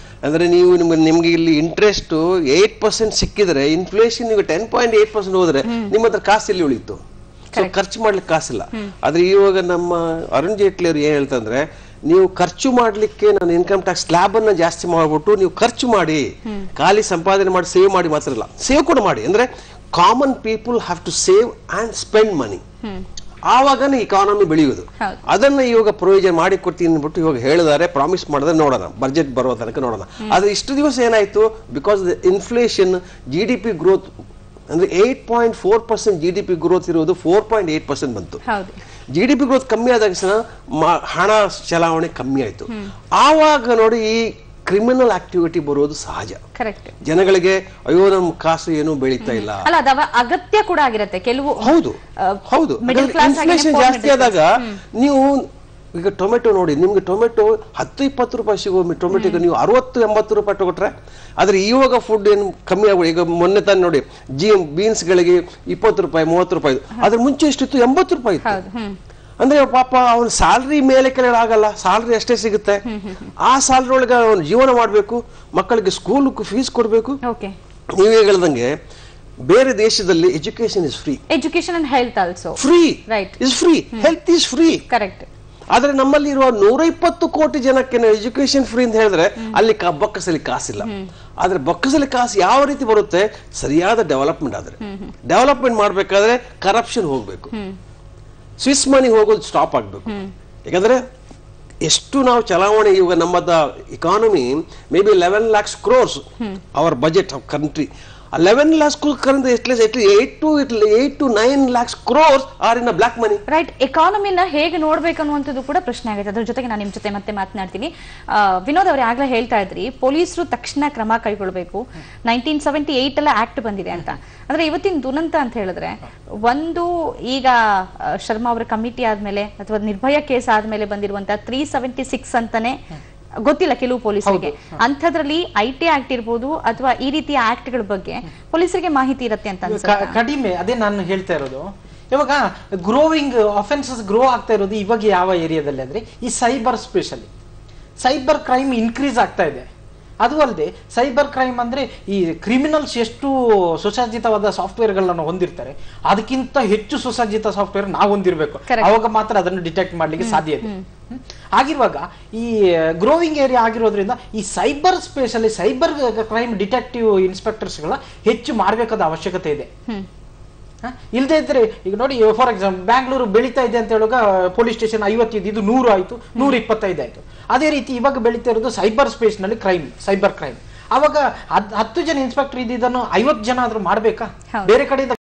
ಅಂದ್ರೆ ನೀವು ನಿಮ್ಗೆ ಇಲ್ಲಿ ಇಂಟ್ರೆಸ್ಟ್ 8% ಸಿಕ್ಕಿದ್ರೆ ಇನ್ಫ್ಲೇಷನ್ ನೀವು 10.8% ಹೋದ್ರೆ ನಿಮ್ಮ ಹತ್ರ ಕಾಸು ಇಲ್ಲಿ ಉಳಿತು. ಸೊ ಖರ್ಚು ಮಾಡ್ಲಿಕ್ಕೆ ಕಾಸಿಲ್ಲ. ಆದ್ರೆ ಇವಾಗ ನಮ್ಮ ಅರುಣ್ ಜೇಟ್ಲಿ ಅವರು ಏನ್ ಹೇಳ್ತಂದ್ರೆ, ನೀವು ಖರ್ಚು ಮಾಡ್ಲಿಕ್ಕೆ ನಾನು ಇನ್ಕಮ್ ಟ್ಯಾಕ್ಸ್ ಸ್ಲ್ಯಾಬ್ ಅನ್ನ ಜಾಸ್ತಿ ಮಾಡ್ಬಿಟ್ಟು ನೀವು ಖರ್ಚು ಮಾಡಿ, ಖಾಲಿ ಸಂಪಾದನೆ ಮಾಡಿ ಸೇವ್ ಮಾಡಿ ಮಾತ್ರ ಇಲ್ಲ, ಸೇವ್ ಕೂಡ ಮಾಡಿ. ಅಂದ್ರೆ common people have to save and spend money. ಆವಾಗನೇ ಇಕಾನಮಿ ಬೆಳೆಯುವುದು. ಅದನ್ನ ಇವಾಗ ಪ್ರಯೋಜನ ಮಾಡಿ ಕೊಡ್ತೀನಿ ಅಂದ್ಬಿಟ್ಟು ಇವಾಗ ಹೇಳಿದಾರೆ, ಪ್ರಾಮಿಸ್ ಮಾಡಿದ್ರೆ ನೋಡೋಣ, ಬಜೆಟ್ ಬರುವ ತನಕ ನೋಡೋಣ. ಆದ್ರೆ ಇಷ್ಟು ದಿವಸ ಏನಾಯ್ತು, ಬಿಕಾಸ್ ಇನ್ಫ್ಲೇಷನ್ GDP ಗ್ರೋತ್ ಅಂದ್ರೆ 8.4% GDP ಗ್ರೋತ್ ಇರುವುದು 4.8% ಬಂತು. GDP ಗ್ರೋತ್ ಕಮ್ಮಿ ಆದಾಗ ಹಣ ಚಲಾವಣೆ ಕಮ್ಮಿ ಆಯ್ತು. ಆವಾಗ ನೋಡಿ ಈ ಕ್ರಿಮಿನಲ್ ಆಕ್ಟಿವಿಟಿ ಬರೋದು ಸಹಜ. ಜನಗಳಿಗೆ ಅಯ್ಯೋ ನಮ್ಮ ಕಾಸು ಏನು ಬೆಳೀತಾ ಇಲ್ಲ, ಅಗತ್ಯ ಕೂಡ ಆಗಿರುತ್ತೆ ಕೆಲವು. ಹೌದು ಹೌದು, ಇನ್ಫ್ಲೇಷನ್ ಜಾಸ್ತಿ ಆದಾಗ ನೀವು ಈಗ ಟೊಮೆಟೊ ನೋಡಿ, ನಿಮ್ಗೆ ಟೊಮೆಟೊ 10-20 ರೂಪಾಯಿ ಸಿಗೋ ಟೊಮೆಟೊಗೆ ನೀವು 60-80 ರೂಪಾಯಿ ತಗೊಟ್ರೆ, ಆದ್ರೆ ಇವಾಗ ಫುಡ್ ಏನು ಕಮ್ಮಿ ಆಗೋದು. ಈಗ ಮೊನ್ನೆ ತಾನು ನೋಡಿ ಬೀನ್ಸ್ ಗಳಿಗೆ 20 ರೂಪಾಯಿ 30 ರೂಪಾಯಿ, ಅದ್ರ ಮುಂಚೆ ಎಷ್ಟಿತ್ತು 80 ರೂಪಾಯಿ ಇತ್ತು. ಅಂದ್ರೆ ಪಾಪ ಅವನ ಸ್ಯಾಲ್ರಿ ಮೇಲೆ ಕೆಳಗೆ ಆಗಲ್ಲ, ಸ್ಯಾಲ್ರಿ ಅಷ್ಟೇ ಸಿಗುತ್ತೆ. ಆ ಸ್ಯಾಲ್ರಿ ಒಳಗೆ ಅವನು ಜೀವನ ಮಾಡ್ಬೇಕು, ಮಕ್ಕಳಿಗೆ ಸ್ಕೂಲ್ ಫೀಸ್ ಕೊಡ್ಬೇಕು. ನೀವೇ ಹೇಳ್ದಂಗೆ ಬೇರೆ ದೇಶದಲ್ಲಿ education is free, education and health also free, is free, health is free. Correct. ಆದ್ರೆ ನಮ್ಮಲ್ಲಿ ಇರುವ 120 ಕೋಟಿ ಜನಕ್ಕೆ ಎಜುಕೇಶನ್ ಫ್ರೀ ಅಂತ ಹೇಳಿದ್ರೆ ಅಲ್ಲಿ ಬೊಕ್ಕಸಲ್ಲಿ ಕಾಸಿಲ್ಲ. ಆದ್ರೆ ಬೊಕ್ಕಸಲ್ಲಿ ಕಾಸು ಯಾವ ರೀತಿ ಬರುತ್ತೆ? ಸರಿಯಾದ ಡೆವಲಪ್ಮೆಂಟ್ ಆದ್ರೆ. ಡೆವಲಪ್ಮೆಂಟ್ ಮಾಡ್ಬೇಕಾದ್ರೆ ಕರಪ್ಷನ್ ಹೋಗ್ಬೇಕು, ಸ್ವಿಸ್ ಮನಿ ಹೋಗೋದು ಸ್ಟಾಪ್ ಆಗ್ಬೇಕು. ಯಾಕಂದ್ರೆ ಎಷ್ಟು ನಾವು ಚಲಾವಣೆ ಇವಾಗ ನಮ್ಮದ economy may be 11 lakhs crores our budget of country. 11 lakhs crores at least 8 to 9 lakhs crores are in a black money. Right. ಎಕಾನಮಿನ ಹೇಗೆ ನೋಡ್ಬೇಕು ಅನ್ನುವಂಥದ್ದು ಕೂಡ ಪ್ರಶ್ನೆ ಆಗುತ್ತೆ. ಅದ್ರ ಜೊತೆಗೆ ನಾನು ನಿಮ್ ಜೊತೆ ಮತ್ತೆ ಮಾತನಾಡ್ತೀನಿ. ವಿನೋದ್ ಅವರು ಆಗ್ಲೇ ಹೇಳ್ತಾ ಇದ್ರಿ ಪೊಲೀಸರು ತಕ್ಷಣ ಕ್ರಮ ಕೈಗೊಳ್ಬೇಕು, 1978 ಎಲ್ಲ ಆಕ್ಟ್ ಬಂದಿದೆ ಅಂತ. ಅಂದ್ರೆ ಇವತ್ತಿನ ದುರಂತ ಅಂತ ಹೇಳಿದ್ರೆ, ಒಂದು ಈಗ ಶರ್ಮಾ ಅವರ ಕಮಿಟಿ ಆದ್ಮೇಲೆ ಅಥವಾ ನಿರ್ಭಯ ಕೇಸ್ ಆದ್ಮೇಲೆ ಬಂದಿರುವಂತ 376 ಅಂತಾನೆ ಗೊತ್ತಿಲ್ಲ ಕೆಲವು ಪೊಲೀಸರಿಗೆ. ಅಂಥದ್ರಲ್ಲಿ IT ಆಕ್ಟ್ ಇರ್ಬೋದು ಅಥವಾ ಈ ರೀತಿಯ ಆಕ್ಟ್ ಗಳ ಬಗ್ಗೆ ಪೊಲೀಸರಿಗೆ ಮಾಹಿತಿ ಇರುತ್ತೆ ಅಂತ ಅನ್ಸುತ್ತೆ. ಕಡಿಮೆ. ಅದೇ ನಾನು ಹೇಳ್ತಾ ಇರೋದು, ಇವಾಗ ಗ್ರೋವಿಂಗ್ ಅಫೆನ್ಸಸ್ ಗ್ರೋ ಆಗ್ತಾ ಇರೋದು ಇವಾಗ ಯಾವ ಏರಿಯಾದಲ್ಲಿ ಅಂದ್ರೆ ಈ cyber, specially cyber crime increase ಆಗ್ತಾ ಇದೆ. ಅದು ಅಲ್ಲದೆ ಸೈಬರ್ ಕ್ರೈಮ್ ಅಂದ್ರೆ ಈ ಕ್ರಿಮಿನಲ್ಸ್ ಎಷ್ಟು ಸುಸಜ್ಜಿತವಾದ ಸಾಫ್ಟ್ವೇರ್ ಗಳನ್ನು ಹೊಂದಿರ್ತಾರೆ, ಅದಕ್ಕಿಂತ ಹೆಚ್ಚು ಸುಸಜ್ಜಿತ ಸಾಫ್ಟ್ವೇರ್ ನಾವು ಹೊಂದಿರಬೇಕು. ಅವಾಗ ಮಾತ್ರ ಅದನ್ನು ಡಿಟೆಕ್ಟ್ ಮಾಡ್ಲಿಕ್ಕೆ ಸಾಧ್ಯ ಇದೆ. ಆಗಿರುವಾಗ ಈ ಗ್ರೋವಿಂಗ್ ಏರಿಯಾ ಆಗಿರೋದ್ರಿಂದ ಈ ಸೈಬರ್ ಸ್ಪೇಸಲ್ಲಿ ಸೈಬರ್ ಕ್ರೈಮ್ ಡಿಟೆಕ್ಟಿವ್ ಇನ್ಸ್ಪೆಕ್ಟರ್ಸ್ ಗಳ ಹೆಚ್ಚು ಮಾಡಬೇಕಾದ ಅವಶ್ಯಕತೆ ಇದೆ. ಇಲ್ಲದೆ ಇದ್ರೆ ಈಗ ನೋಡಿ, ಫಾರ್ ಎಕ್ಸಾಂಪಲ್ ಬ್ಯಾಂಗ್ಳೂರು ಬೆಳೀತಾ ಇದೆ ಅಂತ ಹೇಳುವಾಗ ಪೊಲೀಸ್ ಸ್ಟೇಷನ್ 50 ಇದು 100 ಆಯ್ತು, 125 ಆಯ್ತು. ಅದೇ ರೀತಿ ಇವಾಗ ಬೆಳೀತಾ ಇರೋದು ಸೈಬರ್ ಸ್ಪೇಸ್ ನಲ್ಲಿ ಸೈಬರ್ ಕ್ರೈಮ್. ಅವಾಗ 10 ಜನ ಇನ್ಸ್ಪೆಕ್ಟರ್ ಇದ್ದಿದ್ದನ್ನು 50 ಜನ ಆದ್ರೂ ಮಾಡ್ಬೇಕಾ? ಬೇರೆ ಕಡೆಯಿಂದ